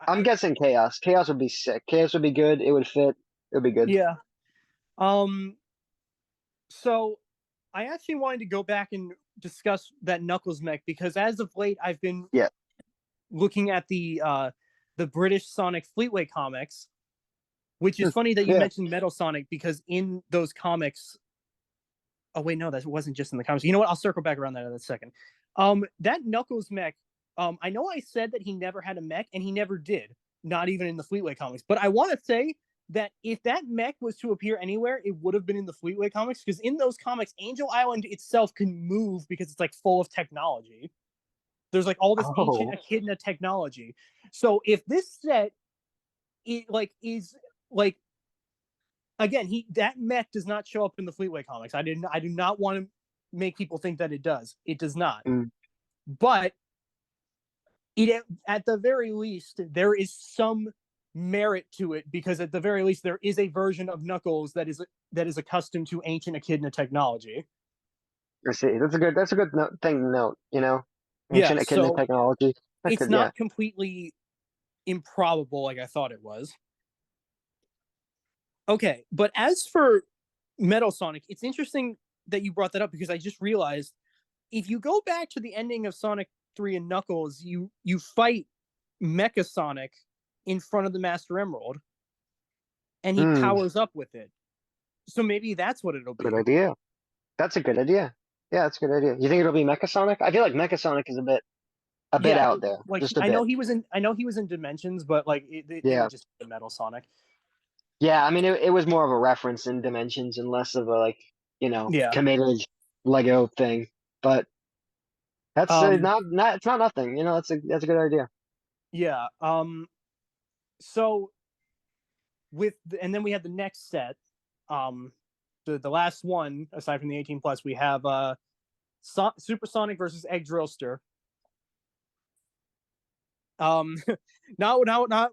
I'm guessing Chaos. Chaos would be sick. Chaos would be good. It would fit. It would be good. Yeah. So I actually wanted to go back and discuss that Knuckles mech because as of late I've been looking at the British Sonic Fleetway comics, which is funny that you mentioned Metal Sonic because in those comics. Oh wait, no, that wasn't just in the comics. You know what? I'll circle back around that in a second. That Knuckles mech. I know I said that he never had a mech, and he never did, not even in the Fleetway comics. But I want to say that if that mech was to appear anywhere, it would have been in the Fleetway comics because in those comics, Angel Island itself can move because it's like full of technology. There's like all this ancient echidna technology. So if this set, is like again, that mech does not show up in the Fleetway comics. I do not want to make people think that it does. It does not. But it at the very least there is some merit to it because at the very least there is a version of Knuckles that is accustomed to ancient echidna technology. I see. That's a good thing to note, you know? Yeah, Ancient echidna so technology. it's not completely improbable like I thought it was. Okay, but as for Metal Sonic, it's interesting that you brought that up because I just realized if you go back to the ending of Sonic 3 and Knuckles, you fight Mecha Sonic in front of the Master Emerald, and he powers up with it. So maybe that's what it'll be. Good idea. That's a good idea. Yeah, that's a good idea. You think it'll be Mecha Sonic? I feel like Mecha Sonic is a bit out there. Like just a I bit. know he was in Dimensions, but like it would just be the Metal Sonic. Yeah, I mean it was more of a reference in Dimensions and less of a like, committed Lego thing. But that's not it's not nothing. That's a good idea. Yeah. So and then we have the next set. The last one aside from the 18 plus, we have Supersonic versus Egg Drillster. Not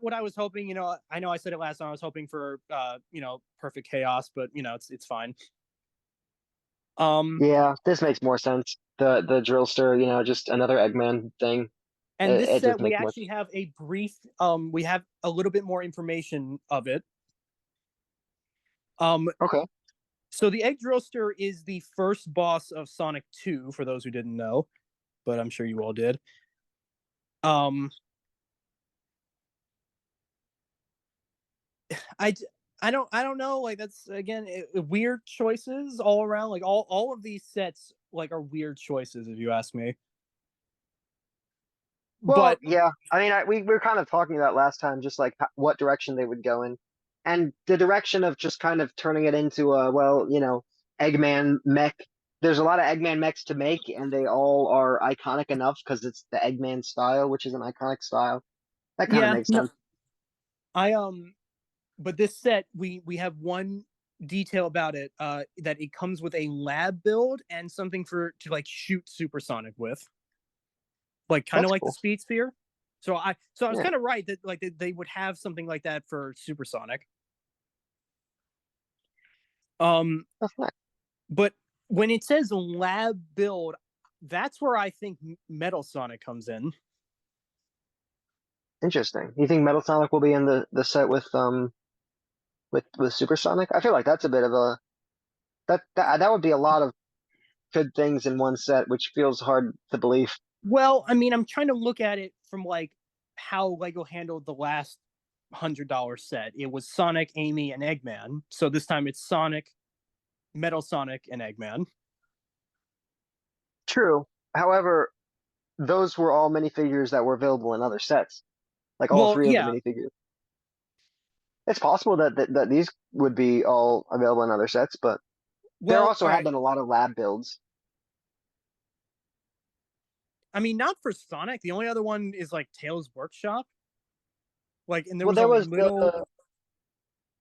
what I was hoping. I know I said it last time. I was hoping for perfect chaos, but it's fine. Yeah, this makes more sense. The Drillster, just another Eggman thing. And this set we actually have a brief. We have a little bit more information of it. Okay. So the Egg Drillster is the first boss of Sonic 2, for those who didn't know, but I'm sure you all did. I don't know. Like that's again weird choices all around. Like all of these sets like are weird choices if you ask me. Well, yeah. I mean, we were kind of talking about last time, just like what direction they would go in, and the direction of just kind of turning it into a Eggman mech. There's a lot of Eggman mechs to make, and they all are iconic enough because it's the Eggman style, which is an iconic style. That kind of makes sense. But this set we have one detail about it that it comes with a lab build and something to like shoot Supersonic with, like kind of like the Speed Sphere. So I was kind of right that like they would have something like that for Supersonic. That's nice. But when it says lab build, that's where I think Metal Sonic comes in. Interesting. You think Metal Sonic will be in the set with Super Sonic? I feel like that's a bit of a that would be a lot of good things in one set, which feels hard to believe. Well, I mean, I'm trying to look at it from like how Lego handled the last $100 set. It was Sonic, Amy, and Eggman. So this time it's Sonic, Metal Sonic, and Eggman. True. However, those were all minifigures that were available in other sets. Like all Well, three of the yeah. minifigures. It's possible that these would be all available in other sets, but there Well, also have been a lot of lab builds. I mean, not for Sonic. The only other one is like Tails Workshop. Like, and there Well, was there a was little.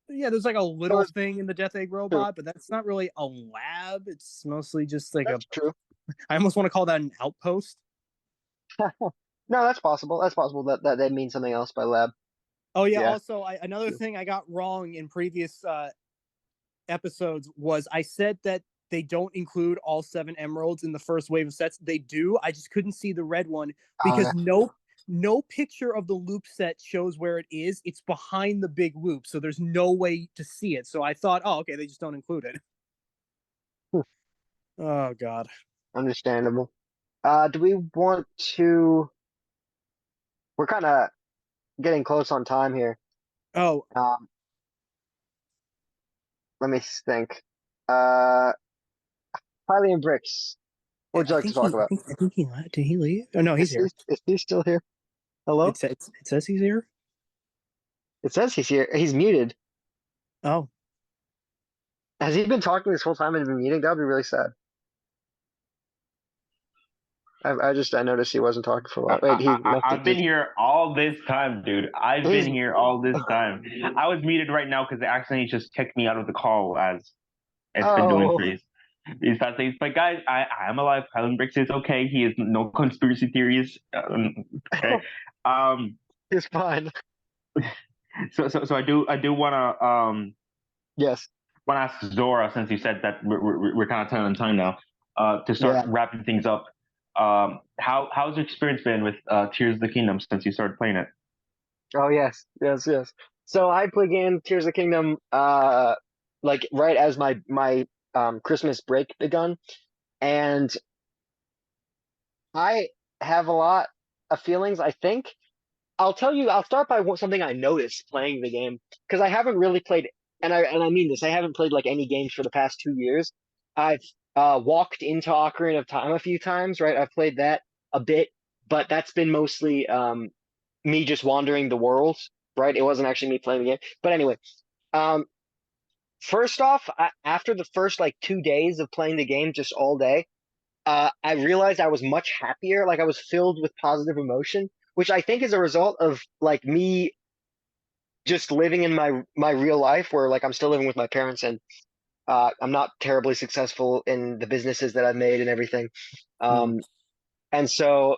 Yeah, there's like a little was, thing in the Death Egg robot, but that's not really a lab. It's mostly just like that's true. I almost want to call that an outpost. No, that's possible. That's possible that they mean something else by lab. Oh yeah. Yeah. Also, another thing I got wrong in previous episodes was I said that they don't include all 7 emeralds in the first wave of sets. They do. I just couldn't see the red one because no picture of the loop set shows where it is. It's behind the big loop, so there's no way to see it. So I thought, oh, okay, they just don't include it. Oh God. Understandable. Do we want to? We're kind of getting close on time here. Oh, let me think. Hylian Bricks. What would you like to talk about? I think he left. Did he leave? Oh no, he's here. Is he still here? Hello? It says he's here. It says he's here. He's muted. Oh, Has he been talking this whole time and been muting? That would be really sad. I noticed he wasn't talking for a while. Wait, I've been here all this time, dude. I've been here all this time. I was muted right now because they accidentally just kicked me out of the call as it's been doing for these past days. But guys, I am alive. Hylian Bricks is okay. He has no conspiracy theories. Okay. It's fine. So I do wanna yes. wanna ask Zora, since you said that we're kind of tight on time now, to start wrapping things up. How's your experience been with Tears of the Kingdom since you started playing it? Oh yes. So I began Tears of the Kingdom like right as my Christmas break begun, and I have a lot of feelings. I think I'll start by something I noticed playing the game, because I haven't really played, and I mean this, I haven't played like any games for the past 2 years. I've walked into Ocarina of Time a few times, right? I've played that a bit, but that's been mostly me just wandering the world, right? It wasn't actually me playing the game. But anyway, first off, after the first like 2 days of playing the game just all day, I realized I was much happier. Like I was filled with positive emotion, which I think is a result of like me just living in my real life, where like I'm still living with my parents, and I'm not terribly successful in the businesses that I've made and everything. And so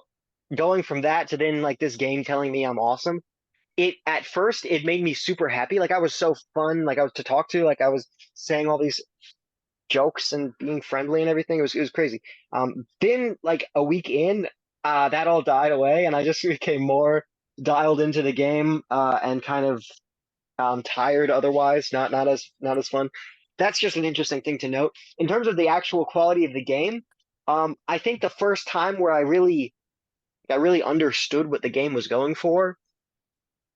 going from that to then like this game telling me I'm awesome, at first it made me super happy. Like I was so fun, like I was to talk to, like I was saying all these jokes and being friendly and everything. It was crazy. Then like a week in, that all died away, and I just became more dialed into the game and kind of tired otherwise, not as fun. That's just an interesting thing to note. In terms of the actual quality of the game, I think the first time where I really understood what the game was going for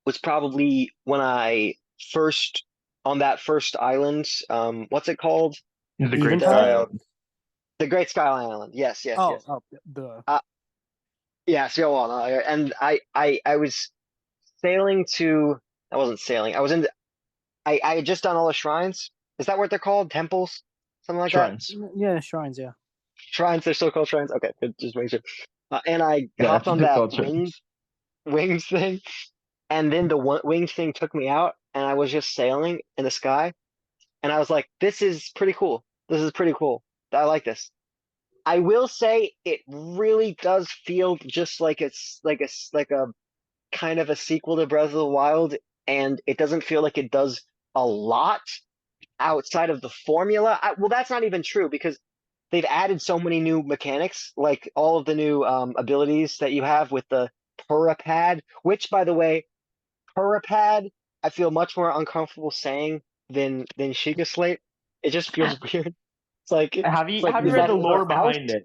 was probably when I first on that first island. What's it called? The Great Sky Island. The Great Sky Island. Yes. Yes, go on. And I was sailing to. I wasn't sailing. I was in. I had just done all the shrines. Is that what they're called? Temples, something like shrines. That. Yeah, shrines. Yeah. Shrines. They're still called shrines. Okay, good. Just make sure. And I hopped on that wings thing, and then the wings thing took me out, and I was just sailing in the sky, and I was like, "This is pretty cool. This is pretty cool. I like this." I will say it really does feel just like it's like a kind of a sequel to Breath of the Wild, and it doesn't feel like it does a lot outside of the formula. Well, that's not even true, because they've added so many new mechanics, like all of the new abilities that you have with the Purapad, which, by the way, Purapad, I feel much more uncomfortable saying than Sheikah Slate. It just feels weird. Have It's you like have you is read that the her lore house? behind it?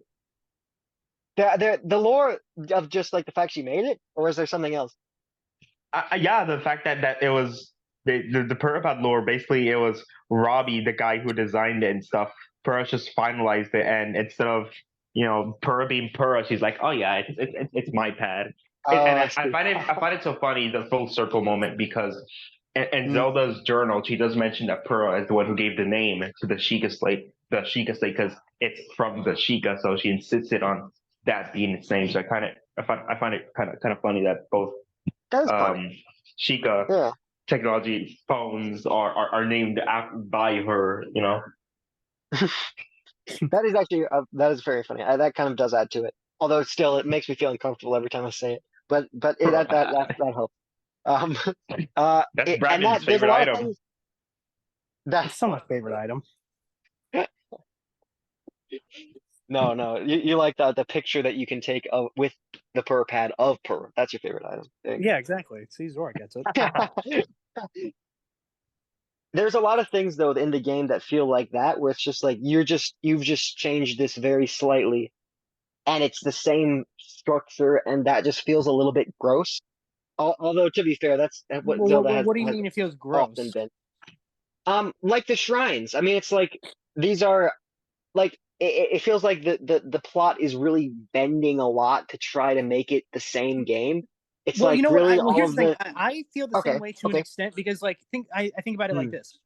The lore of just like the fact she made it, or is there something else? Yeah, the fact that it was the Purapad lore. Basically, it was Robbie, the guy who designed it and stuff. Purah just finalized it, and instead of Purah being Purah, she's like, oh yeah, it's my pad. And Oh, I I see. find it so funny, the full circle moment, because in Mm. Zelda's journal, she does mention that Purah is the one who gave the name to the Sheikah Slate, because it's from the Sheikah, so she insisted on that being its name. So I find it kind of funny that both That is funny. um, Sheikah Yeah, technology phones are named by her. that is actually that is very funny. That kind of does add to it. Although still, it makes me feel uncomfortable every time I say it. But that helps. Um, That's and that Brandon's there's a favorite lot of item. things that It's still my favorite item. no, you like the picture that you can take of with the Purr pad of Purr. That's your favorite item. There you Yeah, exactly. See, Zora gets it. go. There's a lot of things though in the game that feel like that, where it's just like you've just changed this very slightly, and it's the same structure, and that just feels a little bit gross. Although to be fair, that's what Well, Zelda what do you has mean it feels often gross? been. Like the shrines. I mean, it's like these are like it feels like the plot is really bending a lot to try to make it the same game. It's Well, you like know what? really Well, all here's of the thing. the I feel the same okay, way to an okay, extent because, like, I think about it like mm, this: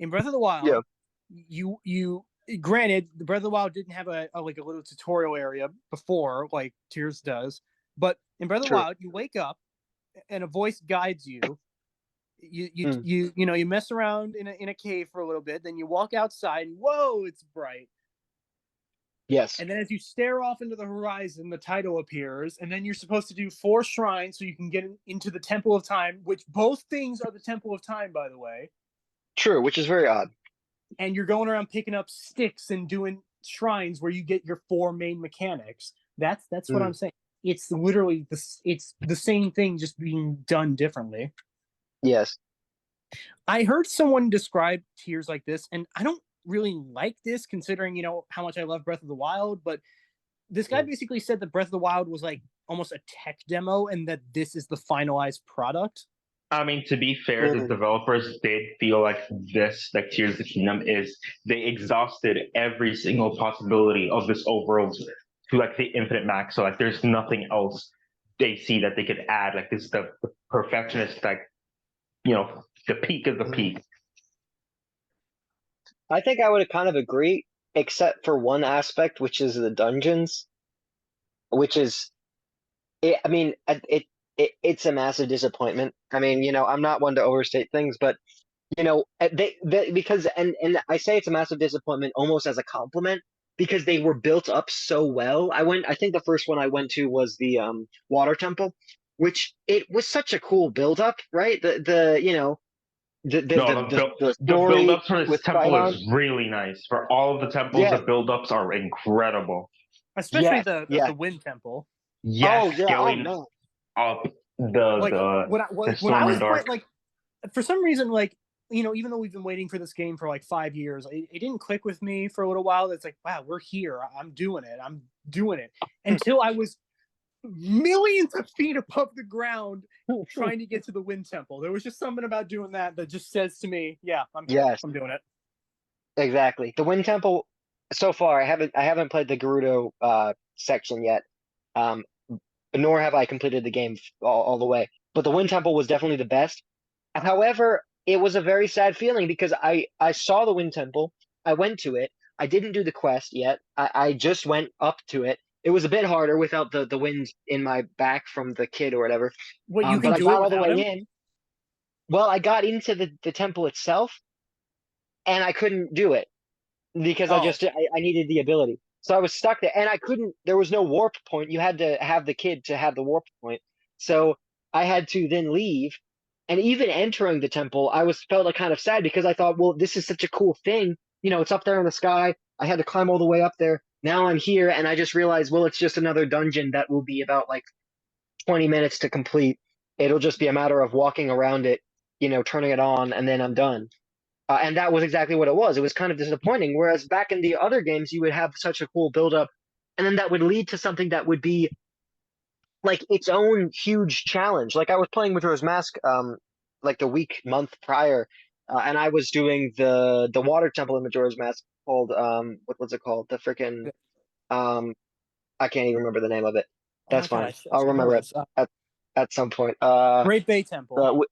in Breath of the yeah, Wild, you granted, the Breath of the Wild didn't have like a little tutorial area before like Tears does, but in Breath of the true. Wild, you wake up and a voice guides you. Mm, You mess around in a cave for a little bit, then you walk outside, and whoa, it's bright. yes, And then as you stare off into the horizon, the title appears, and then you're supposed to do 4 shrines so you can get into the Temple of Time, which both things are the Temple of Time, by the way. true, which is very odd. And you're going around picking up sticks and doing shrines where you get your 4 main mechanics. That's what Mm, I'm saying. It's literally it's the same thing, just being done differently. yes. I heard someone describe Tears like this, and I don't really like this considering, how much I love Breath of the Wild, but this guy Mm. basically said that Breath of the Wild was like almost a tech demo and that this is the finalized product. I mean, to be fair, the Mm. developers did feel like like Tears of the Kingdom they exhausted every single possibility of this overworld to like the infinite max. So like, there's nothing else they see that they could add. Like this is the perfectionist, like the peak of the Mm. peak. I think I would kind of agree, except for one aspect, which is the dungeons, which is I mean, it's a massive disappointment. I mean, I'm not one to overstate things, but they because and I say it's a massive disappointment almost as a compliment because they were built up so well. I think the first one I went to was the water temple, which it was such a cool build up, right? The No, the the build story ups for this with temple Sidon. is really nice. For all of the temples, the Yeah, build ups are incredible. Especially yes, the yes. Wind Temple. Yes, Oh yeah, oh scaling man. up Like the when I Storm was and playing, Dark. like for some reason, like even though we've been waiting for this game for like 5 years, it didn't click with me for a little while. It's like, wow, we're here. I'm doing it until I was millions of feet above the ground trying to get to the Wind Temple. There was just something about doing that just says to me, yeah, I'm here. Yes, I'm doing it. exactly. The Wind Temple. So far, I haven't played the Gerudo section yet. Um, nor have I completed the game all the way. But the Wind Temple was definitely the best. However, it was a very sad feeling because I saw the Wind Temple. I went to it. I didn't do the quest yet. I just went up to it. It was a bit harder without the wind in my back from the kid or whatever. What, you can But I do it got all the without way him? in. Well, I got into the temple itself, and I couldn't do it because Oh, I needed the ability. So I was stuck there, and I couldn't. There was no warp point. You had to have the kid to have the warp point. So I had to then leave. And even entering the temple, I was felt like kind of sad because I thought, well, this is such a cool thing. It's up there in the sky. I had to climb all the way up there. Now I'm here, and I just realized, well, it's just another dungeon that will be about like 20 minutes to complete. It'll just be a matter of walking around it, turning it on, and then I'm done. And that was exactly what it was. It was kind of disappointing. Whereas back in the other games, you would have such a cool build up, and then that would lead to something that would be like its own huge challenge. Like I was playing Majora's Mask, like the month prior, and I was doing the water temple in Majora's Mask called what's it called? The freaking I can't even remember the name of it. Oh That's my God, fine. I'll remember it at some point. Great Bay Temple.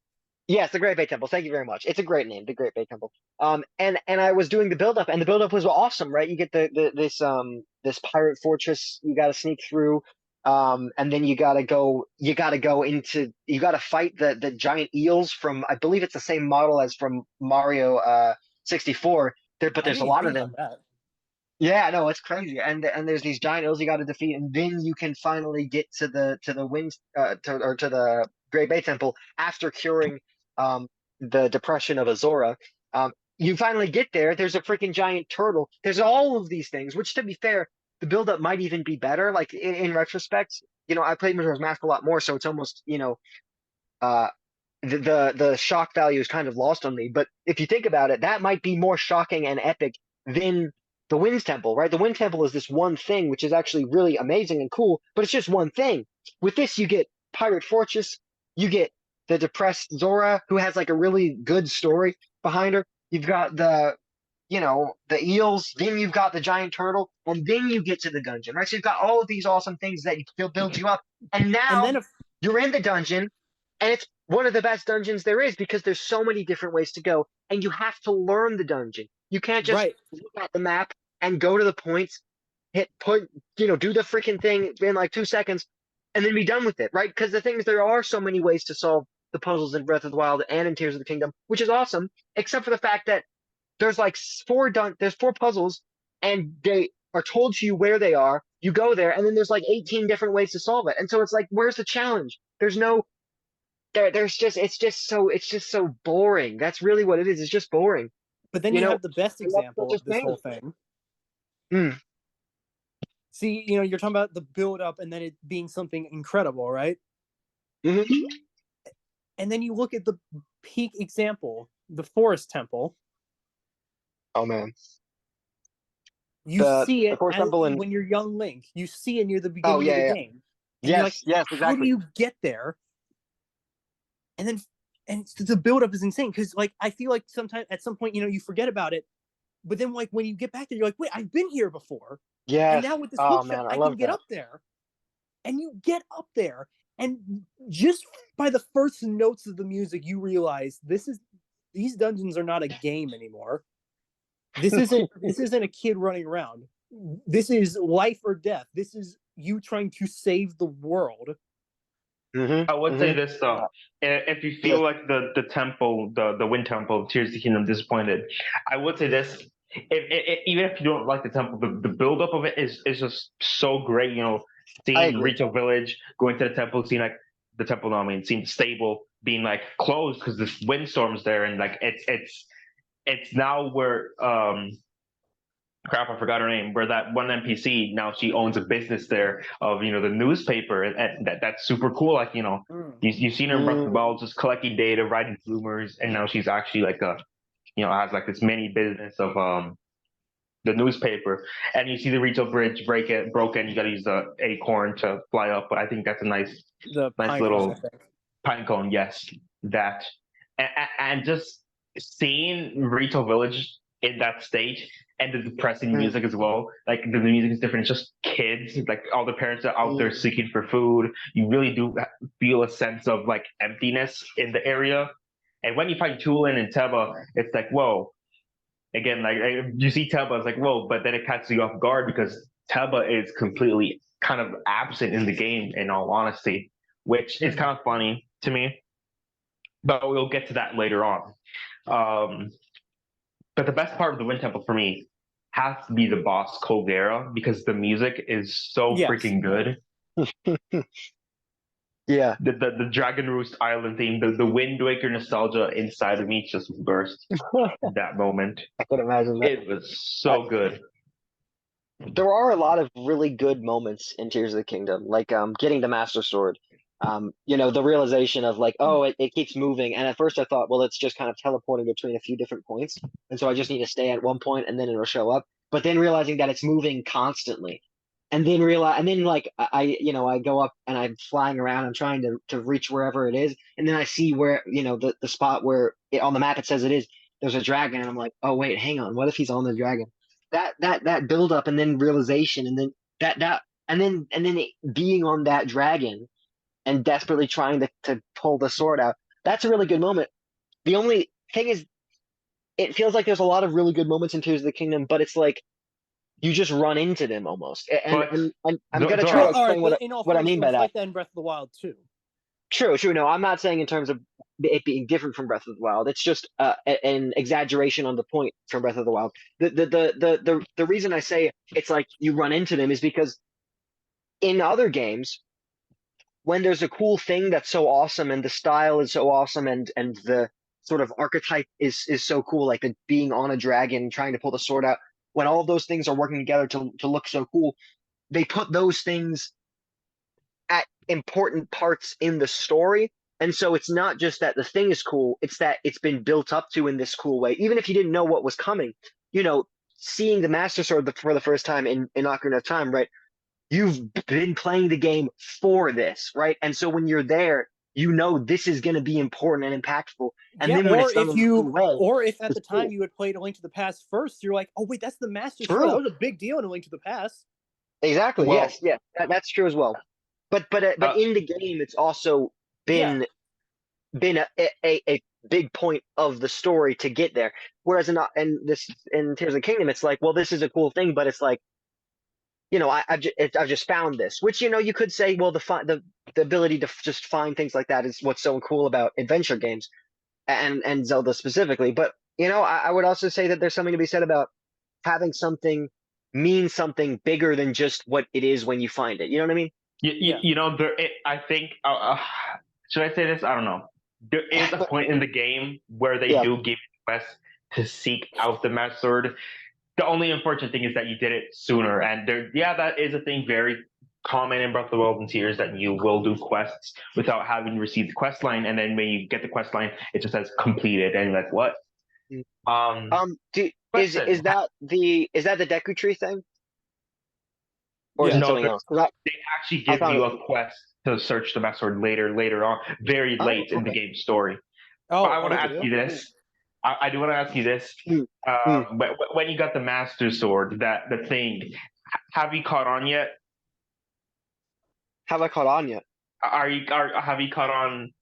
Yes, the Great Bay Temple. Thank you very much. It's a great name, the Great Bay Temple. And I was doing the build up, and the build up was awesome, right? You get this pirate fortress you got to sneak through, and then you got to fight the giant eels from, I believe it's the same model as from Mario 64. But there's a lot of them. Yeah, no, it's crazy. And there's these giant eels you got to defeat, and then you can finally get to the wings to the Great Bay Temple after curing the depression of Azora. You finally get there. There's a freaking giant turtle. There's all of these things, which to be fair, the buildup might even be better. Like in retrospect, I played Majora's Mask a lot more, so it's almost the shock value is kind of lost on me. But if you think about it, that might be more shocking and epic than the Wind Temple, right? The Wind Temple is this one thing, which is actually really amazing and cool, but it's just one thing. With this, you get Pirate Fortress, you get the depressed Zora, who has like a really good story behind her. You've got the eels, then you've got the giant turtle, and then you get to the dungeon, right? So you've got all of these awesome things that build you up, and now you're in the dungeon, and it's one of the best dungeons there is because there's so many different ways to go, and you have to learn the dungeon. You can't just look at the map and go to the points, do the freaking thing in like 2 seconds, and then be done with it, right? Because the thing is, there are so many ways to solve the puzzles in Breath of the Wild and in Tears of the Kingdom, which is awesome, except for the fact that there's like there's 4 puzzles, and they are told to you where they are. You go there, and then there's like 18 different ways to solve it, and so it's like, where's the challenge? There's no it's just so boring. That's really what it is. It's just boring. But then you have the best example of this whole thing. See, you're talking about the build up and then it being something incredible, right? Mm-hmm. And then you look at the peak example, the Forest Temple. Oh man. You see it when you're young Link. You see it near the beginning of the game. And yes, exactly. How do you get there? And the buildup is insane because, like, I feel like sometimes at some point, you forget about it, but then, like, when you get back there, you're like, wait, I've been here before. Yeah. And now with this hook shot, I can get up there. And you get up there, and just by the first notes of the music, you realize these dungeons are not a game anymore. This isn't a kid running around. This is life or death. This is you trying to save the world. I would say this though: if you feel like the temple, the Wind Temple, Tears of the Kingdom, disappointed, I would say this: even if you don't like the temple, the build up of it is just so great. Seeing Rito Village, going to the temple, seeing like the temple. Seeing the stable being like closed because the windstorms there, and like it's now where crap, I forgot her name. Where that one NPC now she owns a business there of the newspaper, and that's super cool. Like you've seen her in Breath of the Wild just collecting data, writing rumors, and now she's actually like has like this mini business of the newspaper. And you see the Rito Bridge broken. You got to use the acorn to fly up. But I think that's a nice little pine cone. Yes, that and just seeing Rito Village in that state. And the depressing music as well. Like the music is different. It's just kids. Like all the parents are out there seeking for food. You really do feel a sense of like emptiness in the area. And when you find Tulin and Teba, it's like whoa. Again, like you see Teba, it's like whoa. But then it catches you off guard because Teba is completely kind of absent in the game. In all honesty, which is kind of funny to me. But we'll get to that later on. But the best part of the Wind Temple for me has to be the boss Colgera because the music is so freaking good. Yeah. The Dragon Roost Island theme, the Wind Waker nostalgia inside of me just burst at that moment. I could imagine that. It was so good. there are a lot of really good moments in Tears of the Kingdom, like getting the Master Sword. The realization of like, oh, it keeps moving. And at first I thought, well, it's just kind of teleporting between a few different points. And so I just need to stay at one point and then it'll show up. But then realizing that it's moving constantly. And then like I go up and I'm flying around, I'm trying to reach wherever it is, and then I see where, the spot where on the map it says it is, there's a dragon, and I'm like, oh wait, hang on, what if he's on the dragon? That build up and then realization and then that and then it being on that dragon and desperately trying to pull the sword out. That's a really good moment. The only thing is, it feels like there's a lot of really good moments in Tears of the Kingdom, but it's like you just run into them almost. And I'm gonna try to All right, explain but in all what I fairness, mean it by was that. like that in Breath of the Wild too. True. No, I'm not saying in terms of it being different from Breath of the Wild. It's just an exaggeration on the point from Breath of the Wild. The reason I say it's like you run into them is because in other games, when there's a cool thing that's so awesome and the style is so awesome and the sort of archetype is so cool, like the being on a dragon trying to pull the sword out, when all of those things are working together to look so cool, they put those things at important parts in the story. And so it's not just that the thing is cool, it's that it's been built up to in this cool way. Even if you didn't know what was coming, seeing the Master Sword for the first time in Ocarina of Time, right? You've been playing the game for this, right? And so when you're there, this is going to be important and impactful. And then when it's done in a cool way, or if at the time cool. you had played A Link to the Past first, you're like, oh wait, that's the Master True. Sword. That was a big deal in A Link to the Past. Exactly. Well, yes. That's true as well. But in the game, it's also been a big point of the story to get there. Whereas in Tears of the Kingdom, it's like, well, this is a cool thing, but it's like, I've just found this, which you could say, well, the ability to just find things like that is what's so cool about adventure games, and Zelda specifically. But I would also say that there's something to be said about having something mean something bigger than just what it is when you find it. You know what I mean? I think, should I say this? I don't know. There is a point in the game where they do give you quests to seek out the Master Sword. The only unfortunate thing is that you did it sooner, and that is a thing very common in Breath of the Wild and Tears, that you will do quests without having received the quest line, and then when you get the quest line, it just says completed, and you're like, what? Is that the Deku Tree thing? Or is it something else? They actually give you a quest to search the Master Sword later on, very late in the game story. Oh, but I want to ask you this. I do want to ask you this. When you got the Master Sword, the thing, have you caught on yet? Have I caught on yet? Have you caught on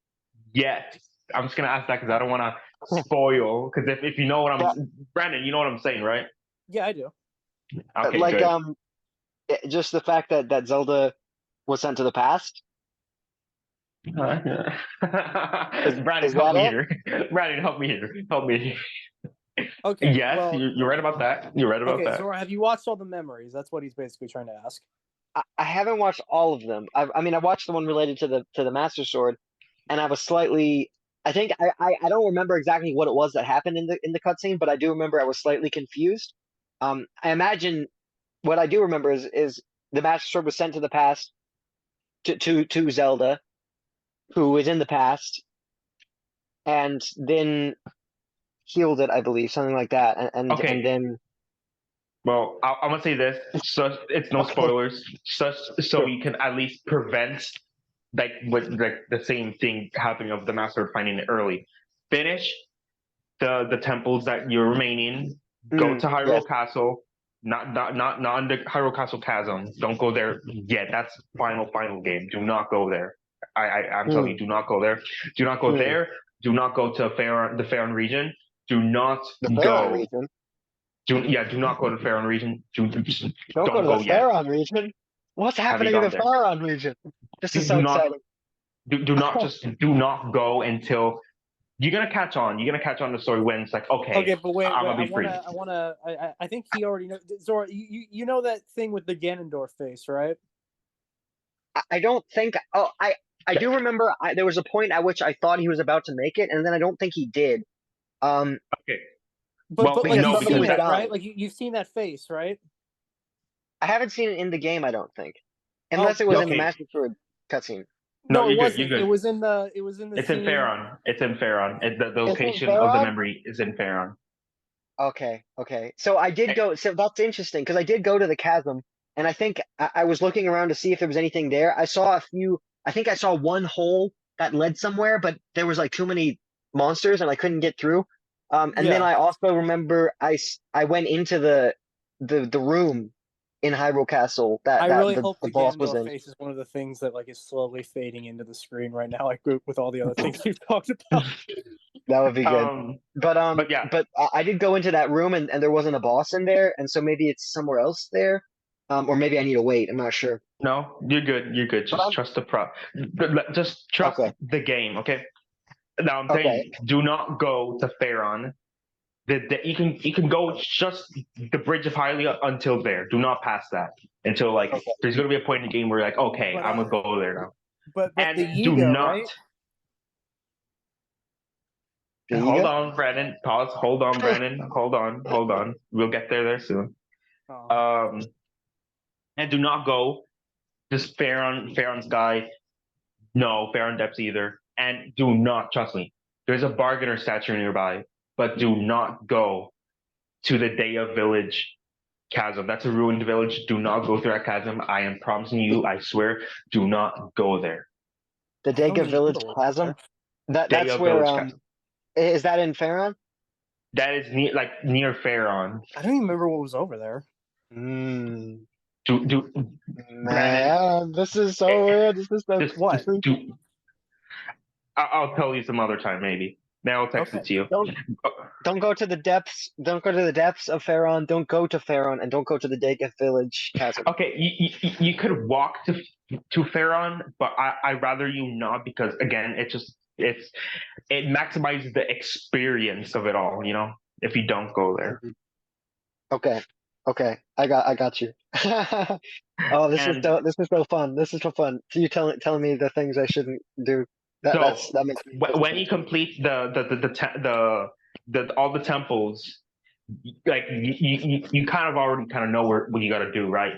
yet? I'm just gonna ask that because I don't want to spoil. Because if you know what Brandon, you know what I'm saying, right? Yeah, I do. Okay, good. Just the fact that Zelda was sent to the past. Brandon, help me here. Brandon, help me here. Help me. Okay. Yes, you're right about that. You're right about that. Zora, have you watched all the memories? That's what he's basically trying to ask. I haven't watched all of them. I watched the one related to the Master Sword, and I was slightly. I think I don't remember exactly what it was that happened in the cutscene, but I do remember I was slightly confused. I imagine what I do remember is the Master Sword was sent to the past to Zelda, who is in the past, and then healed it, I believe, something like that, and then. Well, I'm gonna say this, so it's no spoilers, so you can at least prevent the same thing happening of the Master finding it early. Finish the temples that you're remaining. Go to Hyrule Castle. Not on the Hyrule Castle Chasm. Don't go there yet. That's final game. Do not go there. I'm telling you, do not go there. Do not go there. Do not go to the Faron region. Do not go. Region. Do not go to the Faron region. Don't go to the Faron region. What's happening in the Faron region? This is so exciting. Do not go until you're gonna catch on. You're gonna catch on the story when it's like, okay, but wait, I'm gonna be free. I think he already knows. Zora, you know that thing with the Ganondorf face, right? I don't think. Oh, I do remember. There was a point at which I thought he was about to make it, and then I don't think he did. Okay. But like you've seen that, right? Like you've seen that face, right? I haven't seen it in the game. I don't think, Oh, unless it was in the Okay. Master Sword cutscene. No, no, it you're good. You're wasn't. It good. was in the. It was in the It's in scene. Faron. It's in Faron. The Is it location of the Veron? memory is in Faron. Okay, okay. So I did go. So that's interesting because I did go to the chasm, and I think I was looking around to see if there was anything there. I saw a few. I think I saw one hole that led somewhere, but there was like too many monsters, and I couldn't get through. And then Yeah, I also remember I went into the room in Hyrule Castle I that really hope the the boss was Ganondorf in. face is one of the things that like is slowly fading into the screen right now, like with all the other things we've talked about. That would be good. Um, But but yeah, but I did go into that room and there wasn't a boss in there, and so maybe it's somewhere else there. Or maybe I need to wait. I'm not sure. no, you're good. You're good. But Just I'm trust the pro. Just trust okay. the game. Okay. Now I'm telling Okay. you, do not go to Faron. You can go just the Bridge of Hylia until there. Do not pass that until like Okay. there's gonna be a point in the game where you're like, okay, But I'm gonna go there now. but the And do Yiga, not right? There you hold go. on, Brandon. Pause. Hold on, Brandon. Hold on. Hold on. We'll get there soon. Oh. And do not go just Faron's guy. No, Faron Depths either. And do not trust me. There's a bargainer statue nearby, but do not go to the Daya Village chasm. That's a ruined village. Do not go through that chasm. I am promising you, I swear, do not go there. The I don't Dega even Village remember what's Chasm. there. That's Daya where Village chasm. is that in Faron? That is near Faron. I don't even remember what was over there. Hmm. Do Brandon, Man, this is so weird. This is so What? just do. I'll tell you some other time, maybe. Now I'll text Okay. it to you. don't go to the depths. Don't go to the depths of Faron. Don't go to Faron, and don't go to the Dega Village Chasm. Okay, you could walk to Faron, but I rather you not because again, it maximizes the experience of it all. You know, if you don't go there. Okay. Okay. I got you. Oh, And this is so fun. This is so fun. So you telling me the things I shouldn't do. so That makes me when you complete the all the temples, like you kind of already kind of know what you got to do, right?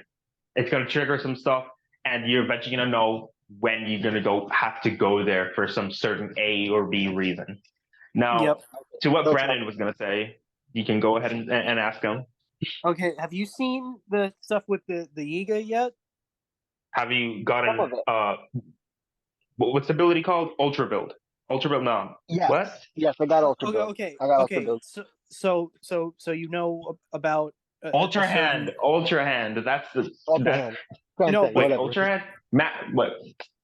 It's gonna trigger some stuff, and you're eventually gonna know when you're gonna have to go there for some certain A or B reason. Now, Yep. to what so fun. Brandon was gonna say, you can go ahead and ask him. Okay. Have you seen the stuff with the Yiga yet? Have you Some gotten of it. what's the ability called? Ultra build. Ultra build. No. Yes. What? Yes, I got Ultra Okay. Build. Okay. I got Ultra Okay. Build. So you know about Ultra a certain. hand. Ultra hand. That's the Ultra that's Hand. Same No, thing. wait. Whatever. Ultra hand. Matt. What?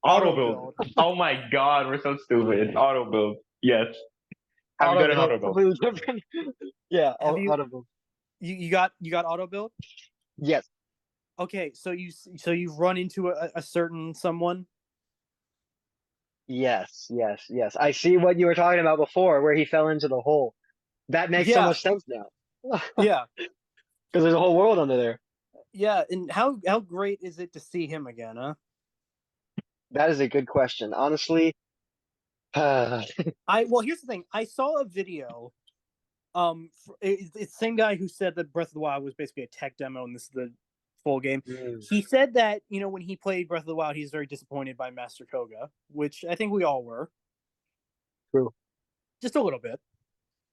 Auto auto build. build. Oh my God, we're so stupid. Auto build. Yes. Have you Auto got an Build. auto build? Completely different. Yeah. Have you Auto Build. you got auto build? Yes. Okay. So you've run into a certain someone. Yes. Yes. Yes. I see what you were talking about before, where he fell into the hole. That makes so Yeah. much sense now. Yeah. Because there's a whole world under there. Yeah. And how great is it to see him again? Huh? That is a good question. Honestly, uh, Well, here's the thing. I saw a video. It's the same guy who said that Breath of the Wild was basically a tech demo, and this is the full game. He said that when he played Breath of the Wild, he's very disappointed by Master Koga, which I think we all were. True. Just a little bit.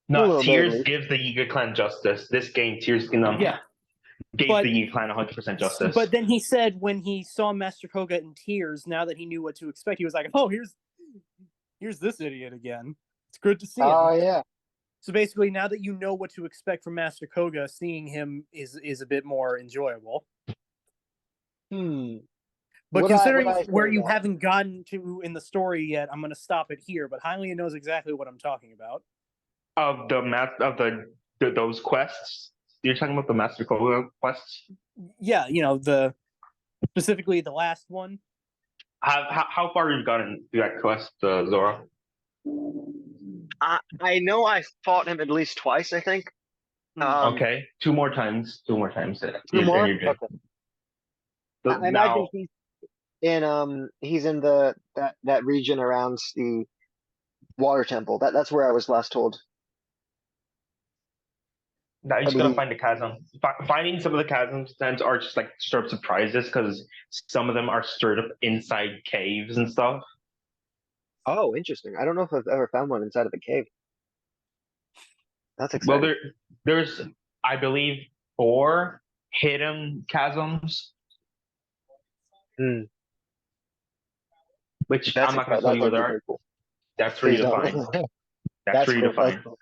A No, little bit at Tears least. gives the Yiga clan justice. This game, Tears Yeah. gave But- the Yiga clan 100% justice. But then he said when he saw Master Koga in tears, now that he knew what to expect, he was like, "Oh, here's this idiot again. It's good to see him." Oh yeah. So basically, now that you know what to expect from Master Koga, seeing him is a bit more enjoyable. But Would considering I where say you that? haven't gotten to in the story yet, I'm going to stop it here. But Hylian knows exactly what I'm talking about. Of those quests, you're talking about the Master Koga quests. Yeah, specifically the last one. How far have you gotten through that quest, Zora? I know I fought him at least twice. I think. Okay, two more times. Two more times. Two more. You're good. Okay. So I imagine he's in that region around the water temple. That's where I was last told. Now you I just gotta believe. find the chasm. Finding some of the chasms then are just like straight up surprises because some of them are straight up inside caves and stuff. Oh, interesting. I don't know if I've ever found one inside of a cave. That's Well, exciting. there's I believe 4 hidden chasms, Mm, which I'm not gonna tell you where that's they very are. cool. That's for you Please to don't. find. That's for That's you to cool. That's find. cool.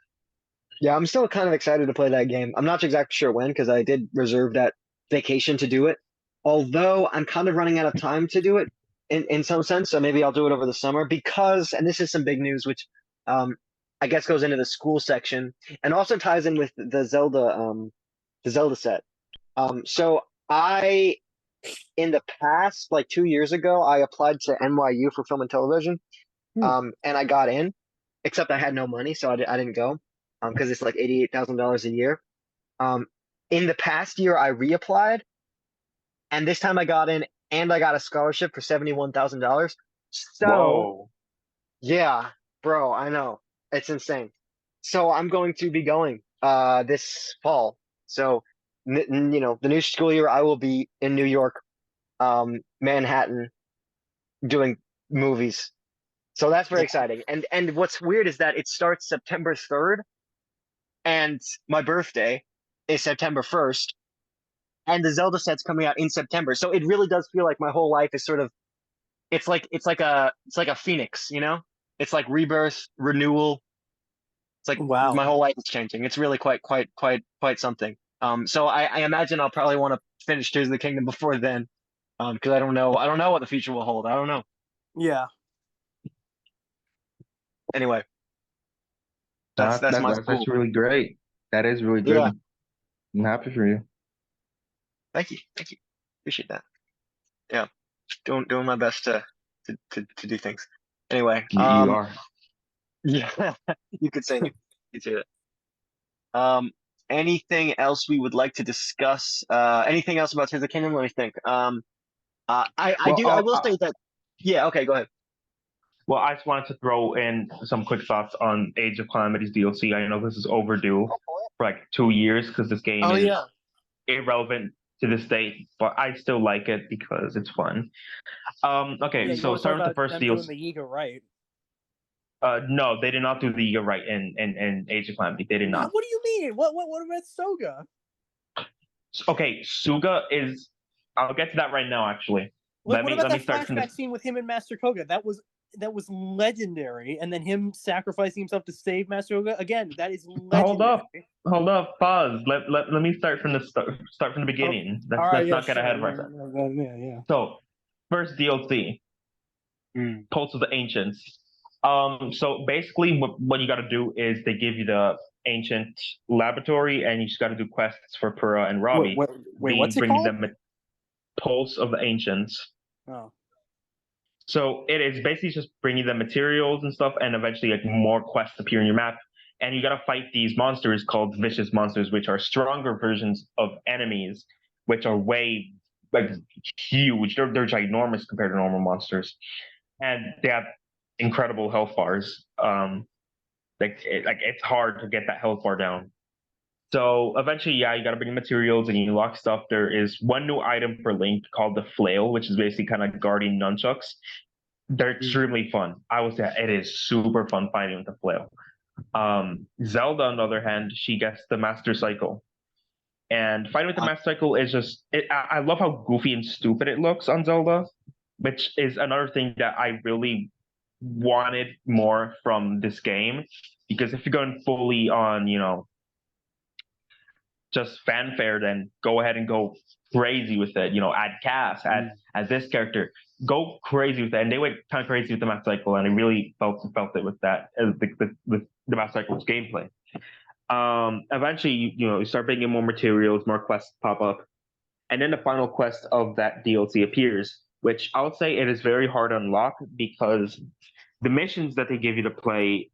Yeah, I'm still kind of excited to play that game. I'm not exactly sure when because I did reserve that vacation to do it. Although I'm kind of running out of time to do it in some sense, so maybe I'll do it over the summer because, and this is some big news, which um I guess goes into the school section and also ties in with the Zelda set. So I in the past, like 2 years ago, I applied to NYU for film and television, Hmm. and I got in, except I had no money, so I didn't go, because it's like $88,000 a year. Um, in the past year, I reapplied, and this time I got in, and I got a scholarship for $71,000. So Whoa. yeah, bro, I know it's insane. So I'm going to be going this fall. So the new school year, I will be in New York, Manhattan, doing movies. So that's very exciting. And what's weird is that it starts September 3rd, and my birthday is September 1st, and the Zelda set's coming out in September. So it really does feel like my whole life is sort of it's like a phoenix, you know? It's like rebirth, renewal. It's like Wow. my whole life is changing. It's really quite something. So I imagine I'll probably want to finish Tears of the Kingdom before then. Because I don't know what the future will hold. I don't know. Yeah. Anyway, that's my That's school. really great. That is really good. Yeah. I'm happy for you. Thank you. Appreciate that. Yeah, doing my best to do things. Anyway, You are. yeah, you could say that. You could say that. Anything else we would like to discuss? Anything else about Tears of the Kingdom? Let me think. Well, I will say that. Yeah. Okay. Go ahead. well, I just wanted to throw in some quick thoughts on Age of Calamity's DLC. I know this is overdue for like 2 years because this game Oh is yeah. irrelevant to this day, but I still like it because it's fun. Okay, Yeah. You so want to talk starting with the about first them doing DLC. the Yiga right? No, they did not do the right in Age of Calamity. They did not. What do you mean? What about Soga? Okay, Suga is. I'll get to that right now. Actually, What about let me that start from the. flashback scene with him and Master Koga? That was legendary. And then him sacrificing himself to save Master Koga again. That is legendary. Hold up, pause. Let me start from the start from the beginning. All right. Let's Yeah. not get Sure. ahead of ourselves. Yeah. So, first DLC, Pulse of the Ancients. So basically, what you got to do is they give you the ancient laboratory, and you just got to do quests for Pura and Robbie, Wait. What's it bringing called? them Pulse of the Ancients. Oh. So it is basically just bringing them materials and stuff, and eventually like more quests appear in your map, and you got to fight these monsters called vicious monsters, which are stronger versions of enemies, which are way like huge. They're ginormous compared to normal monsters, and they have incredible health bars. Like it's hard to get that health bar down. So eventually, yeah, you got to bring materials and you lock stuff. There is one new item for Link called the Flail, which is basically kind of guarding nunchucks. They're extremely fun. I would say it is super fun fighting with the Flail. Zelda, on the other hand, she gets the Master Cycle. And fighting with the Master Cycle is just, I love how goofy and stupid it looks on Zelda, which is another thing that I really wanted more from this game. Because if you're going fully on, just fanfare, then go ahead and go crazy with it. Add cast, add this character, go crazy with it. And they went kind of crazy with the Master Cycle, and I really felt it with that, with the Master Cycle's gameplay. Eventually, you start bringing more materials, more quests pop up, and then the final quest of that DLC appears, which I would say it is very hard to unlock because the missions that they give you to play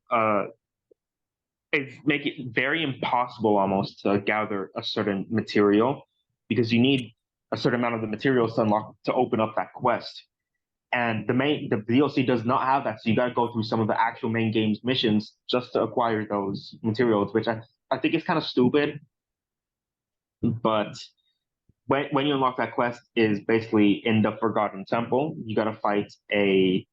make it very impossible almost to gather a certain material because you need a certain amount of the materials to unlock to open up that quest. And the DLC does not have that, so you got to go through some of the actual main game's missions just to acquire those materials, which I think is kind of stupid but when you unlock that quest is basically in the Forgotten Temple. You gotta fight the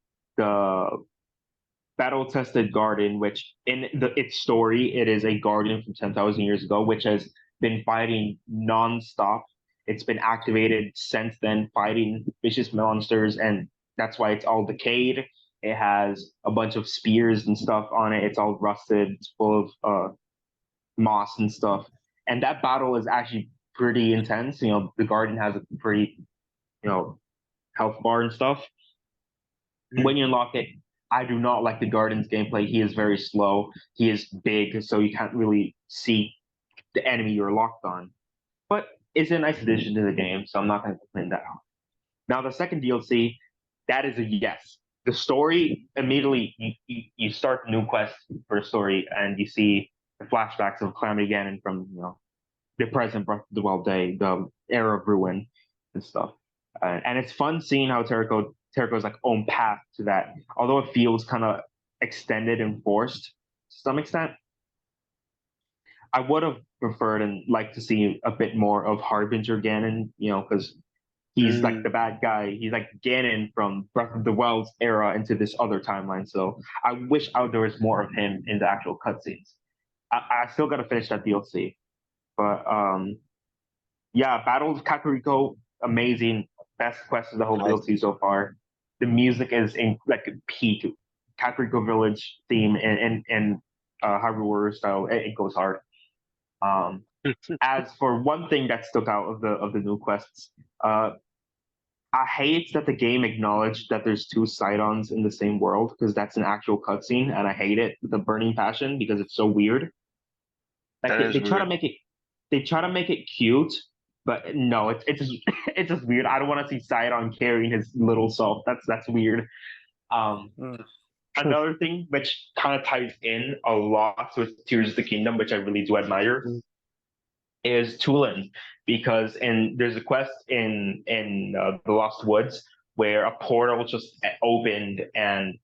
battle tested garden, which in its story it is a guardian from 10,000 years ago, which has been fighting nonstop. It's been activated since then, fighting vicious monsters, and that's why it's all decayed. It has a bunch of spears and stuff on it. It's all rusted. It's full of moss and stuff. And that battle is actually pretty intense. The Guardian has a pretty, health bar and stuff. When you unlock it, I do not like the Guardian's gameplay. He is very slow. He is big, so you can't really see the enemy you're locked on. But it's a nice addition to the game, so I'm not going to complain that. Now, the second DLC, that is a yes. The story, immediately, you start the new quest for a story, and you see the flashbacks of Calamity Ganon from, the present Breath of the Wild day, the era of ruin and stuff. And it's fun seeing how Terrico's like own path to that, although it feels kind of extended and forced to some extent. I would have preferred and liked to see a bit more of Harbinger Ganon, because he's like the bad guy. He's like Ganon from Breath of the Wild's era into this other timeline. So I wish there was more of him in the actual cutscenes. I still got to finish that DLC. But yeah, Battle of Kakariko, amazing. Best quest of the whole DLC so far. The music is in like peak Kakariko Village theme and Hyrule Warrior style. It goes hard. As for one thing that stuck out of the new quests, I hate that the game acknowledged that there's two Sidons in the same world, because that's an actual cutscene, and I hate it with a burning passion because it's so weird. Like they try to make it cute, but no, it's just it's just weird. I don't want to see Sidon carrying his little self. That's weird. Another thing which kind of ties in a lot with Tears of the Kingdom, which I really do admire, is Tulin, because there's a quest in the Lost Woods where a portal just opened and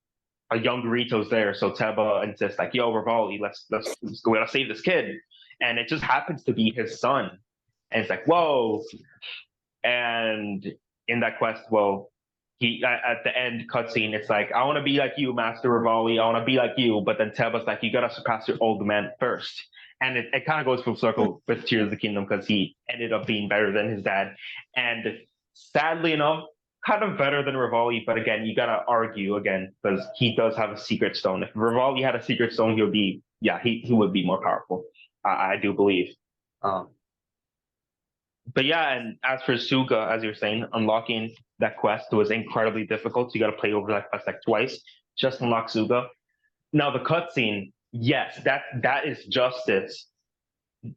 a young Rito's there. So Teba insists like, "Yo, Rivali, let's go, gotta save this kid," and it just happens to be his son, and it's like, whoa. And in that quest, well, he at the end cutscene, it's like, "I want to be like you, Master Rivali. I want to be like you," but then Teba's like, "You gotta surpass your old man first." And it kind of goes full circle with Tears of the Kingdom, because he ended up being better than his dad. And sadly enough, kind of better than Rivali, but again, you gotta argue again, because he does have a secret stone. If Rivali had a secret stone, he would be more powerful. I do believe. But yeah, and as for Suga, as you're saying, unlocking that quest was incredibly difficult. So you got to play over that quest like twice just to unlock Suga. Now the cutscene, yes, that is justice.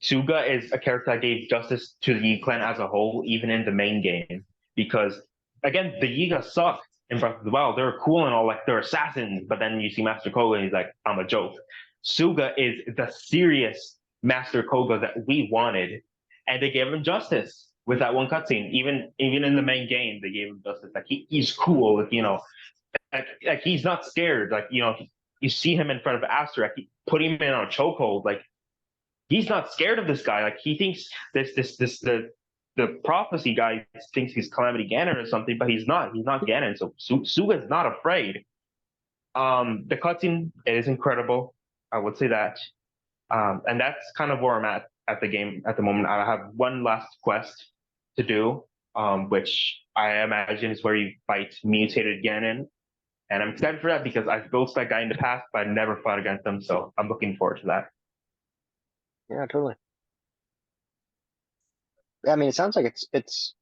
Suga is a character that gave justice to the Yi clan as a whole, even in the main game, because again, the Yiga sucked in Breath of the Wild. They're cool and all, like they're assassins, but then you see Master Koga and he's like, "I'm a joke." Suga is the serious Master Koga that we wanted, and they gave him justice with that one cutscene. Even in the main game, they gave him justice. Like he's cool, like he's not scared. Like you see him in front of Aster, like put him in on a chokehold. Like he's not scared of this guy. Like he thinks the prophecy guy thinks he's Calamity Ganon or something, but he's not. He's not Ganon. So Suga's not afraid. The cutscene is incredible. I would say that. And that's kind of where I'm at the game at the moment. I have one last quest to do, which I imagine is where you fight mutated Ganon. And I'm excited for that because I've built that guy in the past, but I never fought against him. So I'm looking forward to that. Yeah, totally. I mean, it sounds like it's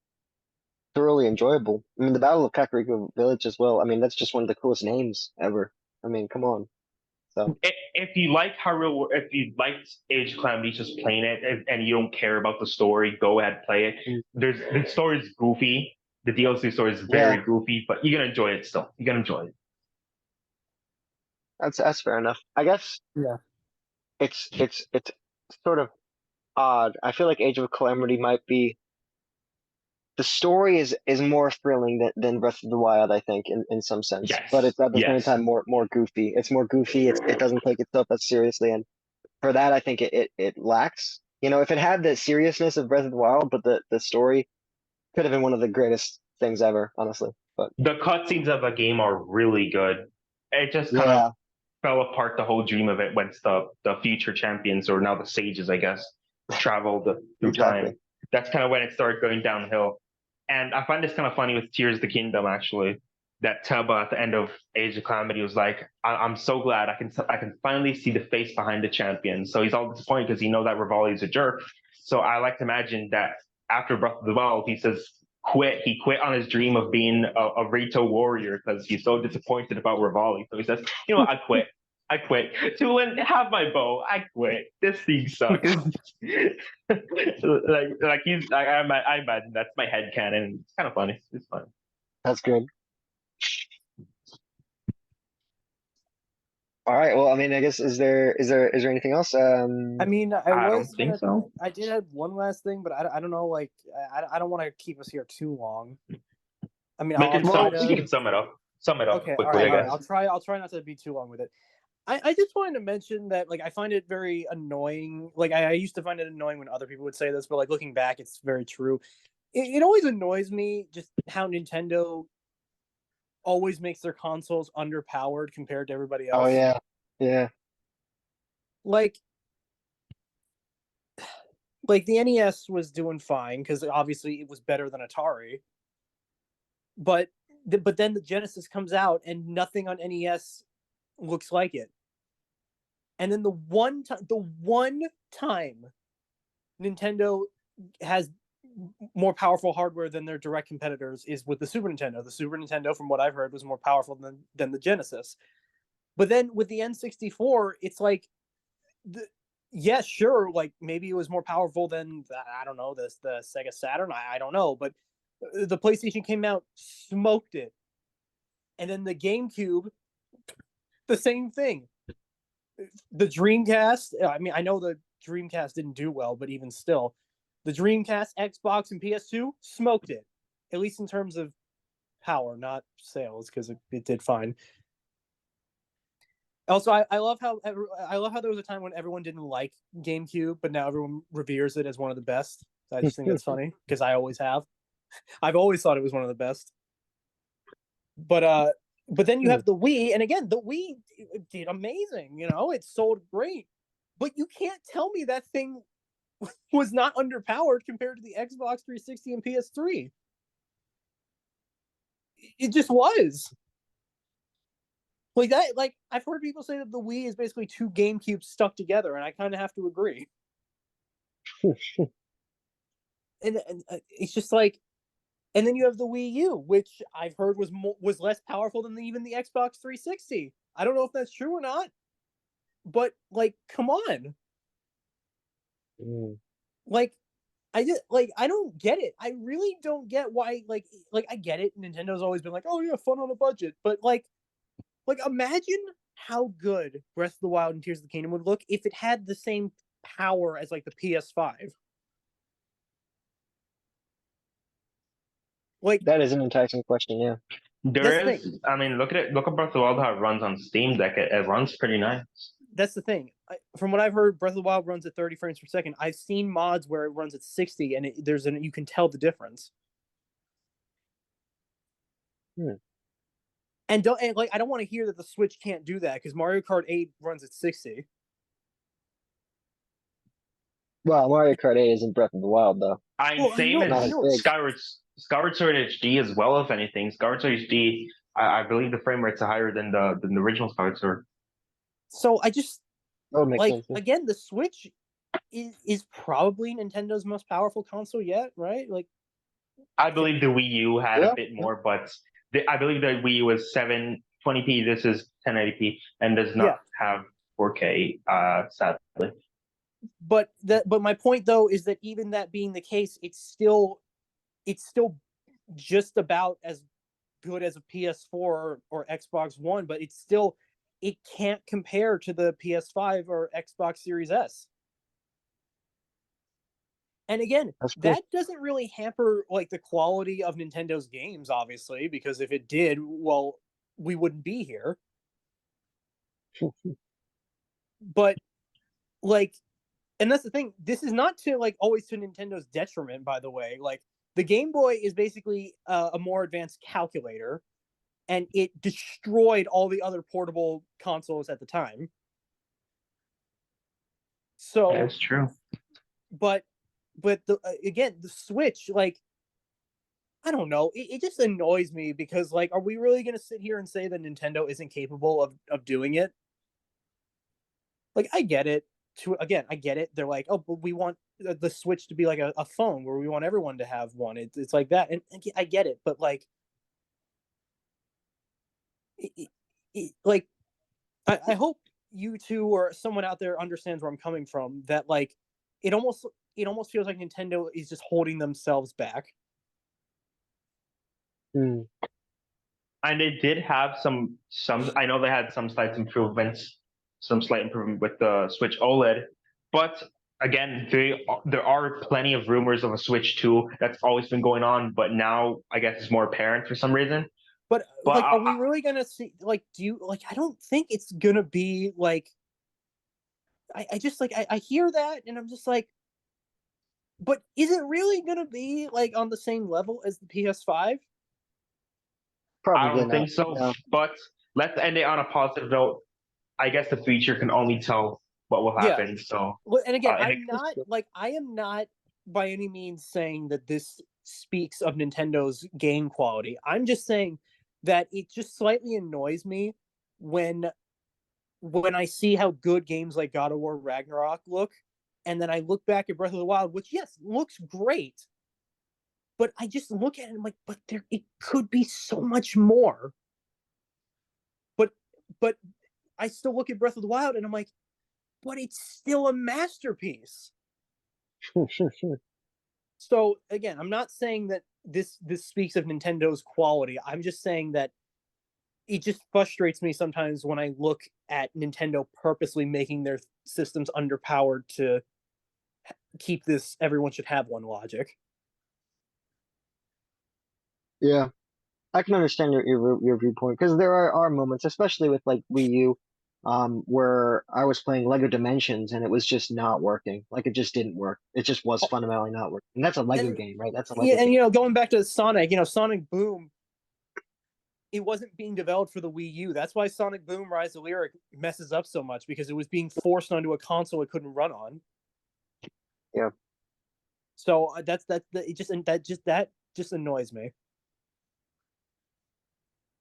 thoroughly enjoyable. I mean, the Battle of Kakariko Village as well. I mean, that's just one of the coolest names ever. I mean, come on. So if you like if you liked Age of Calamity, just playing it, and you don't care about the story, go ahead, play it. The story's goofy. The DLC story is very goofy, but you're gonna enjoy it still. You're gonna enjoy it. that's fair enough. I guess. Yeah. It's sort of odd. I feel like Age of Calamity might be the story is more thrilling than Breath of the Wild, I think, in some sense. Yes. But it's at the same Yes. time more goofy. It's more goofy. It doesn't take itself as seriously, and for that, I think it lacks. You know, if it had the seriousness of Breath of the Wild, but the story could have been one of the greatest things ever, honestly. But The cutscenes of the game are really good. It just kind of yeah, fell apart the whole dream of it once the future champions, or now the sages, I guess, traveled through exactly. time. That's kind of when it started going downhill. And I find this kind of funny with Tears of the Kingdom, actually, that Tubba at the end of Age of Calamity was like, I'm so glad I can finally see the face behind the champion. So he's all disappointed because he knows that Rivali is a jerk. So I like to imagine that after Breath of the Wild, he says quit. He quit on his dream of being a Rito warrior because he's so disappointed about Rivali. So he says, you know what, I quit. I quit. Tulin, have my bow. I quit. This thing sucks. like he's I imagine that's my head canon. It's kind of funny. It's fun. That's good. All right. Well, I mean, I guess is there anything else? I mean, I don't think so. I did have one last thing, but I don't know. Like, I don't want to keep us here too long. I mean, I'll try to. We can sum it up. Sum it up Okay, quickly, all I right. guess. I'll try not to be too long with it. I just wanted to mention that, like, I find it very annoying. Like, I used to find it annoying when other people would say this, but like looking back, it's very true. It always annoys me just how Nintendo always makes their consoles underpowered compared to everybody else. Oh yeah, yeah. Like the NES was doing fine because obviously it was better than Atari. But then the Genesis comes out and nothing on NES looks like it. And then the one time Nintendo has more powerful hardware than their direct competitors is with the Super Nintendo. The Super Nintendo, from what I've heard, was more powerful than the Genesis. But then with the N64, it's like, yeah, sure, like maybe it was more powerful than, I don't know, the Sega Saturn. I don't know, but the PlayStation came out, smoked it. And then the GameCube, the same thing. The Dreamcast, I mean, I know the Dreamcast didn't do well, but even still, the Dreamcast, Xbox, and PS2 smoked it, at least in terms of power, not sales, because it did fine. Also, I love how there was a time when everyone didn't like GameCube, but now everyone reveres it as one of the best. I just think that's funny because I always have. I've always thought it was one of the best. But then you have the Wii, and again, the Wii did amazing. You know, it sold great, but you can't tell me that thing was not underpowered compared to the Xbox 360 and PS3. It just was. Like that, like I've heard people say that the Wii is basically two GameCubes stuck together, and I kind of have to agree. and it's just like, and then you have the Wii U, which I've heard was less powerful than even the Xbox 360. I don't know if that's true or not, but like, come on. Like, I don't get it. I really don't get why. Like I get it. Nintendo's always been like, oh yeah, fun on a budget, but like imagine how good Breath of the Wild and Tears of the Kingdom would look if it had the same power as like the PS5. Like, That is an enticing question. Yeah. There is, I mean, look at Breath of the Wild, how it runs on Steam Deck. It runs pretty nice. That's the thing. From what I've heard, Breath of the Wild runs at 30 frames per second. I've seen mods where it runs at 60, and you can tell the difference. And I don't want to hear that the Switch can't do that because Mario Kart 8 runs at 60. Well, Mario Kart 8 isn't Breath of the Wild though. Same as Skyward Sword HD as well. If anything, Skyward Sword HD, I believe the frame rates are higher than the original Skyward Sword. So I just sense. Again, the Switch is probably Nintendo's most powerful console yet, right? Like, I believe the Wii U had a bit more, but I believe the Wii U was 720p. This is 1080p and does not have 4K, sadly. But my point though is that even that being the case, it's still just about as good as a PS4 or Xbox One, but it can't compare to the PS5 or Xbox Series S. And again, that doesn't really hamper like the quality of Nintendo's games, obviously, because if it did, well, we wouldn't be here. But like, And that's the thing. This is not to like always to Nintendo's detriment, by the way. Like the Game Boy is basically a more advanced calculator, and it destroyed all the other portable consoles at the time. So That's true. But again, the Switch, like, I don't know, it just annoys me because, like, are we really going to sit here and say that Nintendo isn't capable of doing it? Like, I get it. I get it. They're like, oh, but we want the Switch to be like a phone where we want everyone to have one. It's like that, and I get it, but like, like, I hope you two or someone out there understands where I'm coming from. That like, it almost feels like Nintendo is just holding themselves back. Hmm. And they did have some. I know they had some slight improvement with the Switch OLED, but again, there are plenty of rumors of a Switch 2 that's always been going on, but now I guess it's more apparent for some reason. But like, are we really gonna see? Like, do you like? I don't think it's gonna be like. I just like I hear that and I'm just like, but is it really gonna be like on the same level as the PS5? Probably I don't not. think so. No. But let's end it on a positive note. I guess the future can only tell what will happen. Yeah. So, and again, I am not by any means saying that this speaks of Nintendo's game quality. I'm just saying that it just slightly annoys me when I see how good games like God of War Ragnarok look, and then I look back at Breath of the Wild, which yes, looks great, but I just look at it and I'm like, but it could be so much more. But I still look at Breath of the Wild and I'm like, but it's still a masterpiece. Sure. So again, I'm not saying that this speaks of Nintendo's quality. I'm just saying that it just frustrates me sometimes when I look at Nintendo purposely making their systems underpowered to keep this everyone should have one logic. Yeah, I can understand your viewpoint because there are moments, especially with like Wii U, where I was playing Lego Dimensions and it was just not working. Like it just didn't work. It just was fundamentally not working. And that's a Lego game, right? That's a Lego game. And going back to Sonic, Sonic Boom, it wasn't being developed for the Wii U. That's why Sonic Boom Rise of Lyric messes up so much, because it was being forced onto a console it couldn't run on. Yeah. So that just annoys me.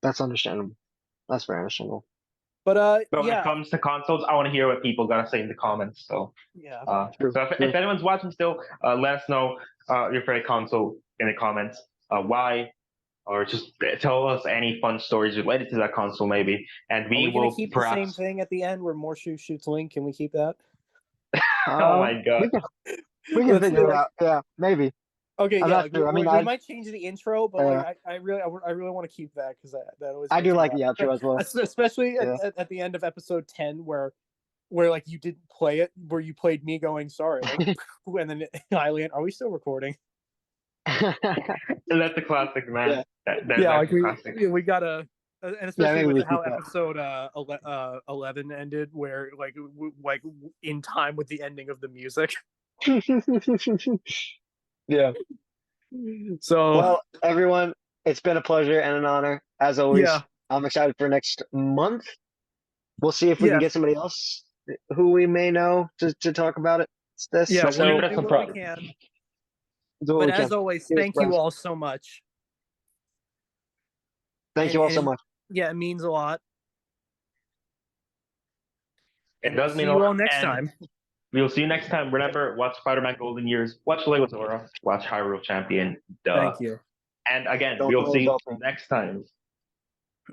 That's understandable. That's very understandable. But when it comes to consoles, I want to hear what people gotta say in the comments. So yeah. So if anyone's watching still, let us know your favorite console in the comments. Why? Or just tell us any fun stories related to that console, maybe, and we will keep perhaps... the same thing at the end where Morshu shoots Link. Can we keep that? Oh my god, we can figure it out. Yeah, maybe. Okay, I'm not sure. I mean, we might change the intro, but like, I really want to keep that because that always. I do like the outro as well, especially at the end of episode 10 where like you didn't play it, where you played me going sorry, like, and then Hylian, are we still recording? That's a classic, man. Yeah, like we gotta, and especially with how episode 11 ended, where like in time with the ending of the music. Yeah. So well, everyone, it's been a pleasure and an honor as always. Yeah. I'm excited for next month. We'll see if we can get somebody else who we may know to talk about it. Yeah, so we'll do what we can. But as always, thank you all so much. Thank you all so much. Yeah, it means a lot. It does mean a lot. See you all next time. We will see you next time. Remember, watch Spider-Man Golden Years, watch LEGO Zora, watch Hyrule Champion. Thank you. And again, we will see you next time.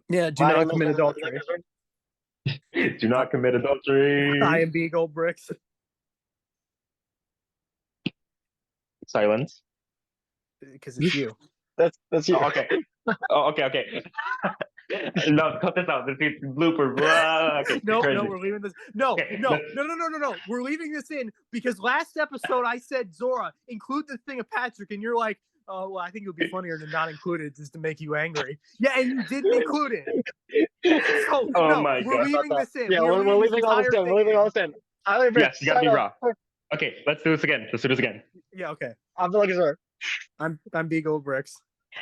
Yeah, do not commit adultery. Do not commit adultery. I am Bgoldbricks. Silence. Because it's you. That's you. Oh, okay. Okay. No, cut this out. This is blooper. Okay, no, we're leaving this. No. We're leaving this in because last episode I said Zora, include the thing of Patrick, and you're like, oh, well, I think it would be funnier to not include it just to make you angry. Yeah, and you didn't include it. So, my we're God. leaving this in. Yeah, we're leaving all this in. We're leaving all this in. Yes, you gotta be raw. Okay, let's do this again. Let's do this again. Yeah, okay. I'm the LEGO Zora. I'm Bgoldbricks.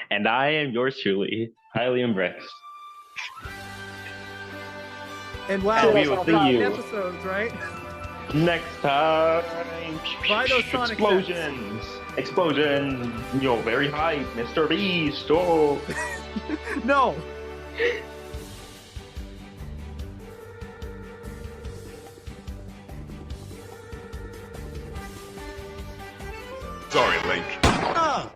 And I am yours truly, Hylian Bricks. And wow, we will see 5 you episodes, right? next time. Buy those Sonic Explosions! Explosions! You're very hype, Mr. Beast! Oh! No.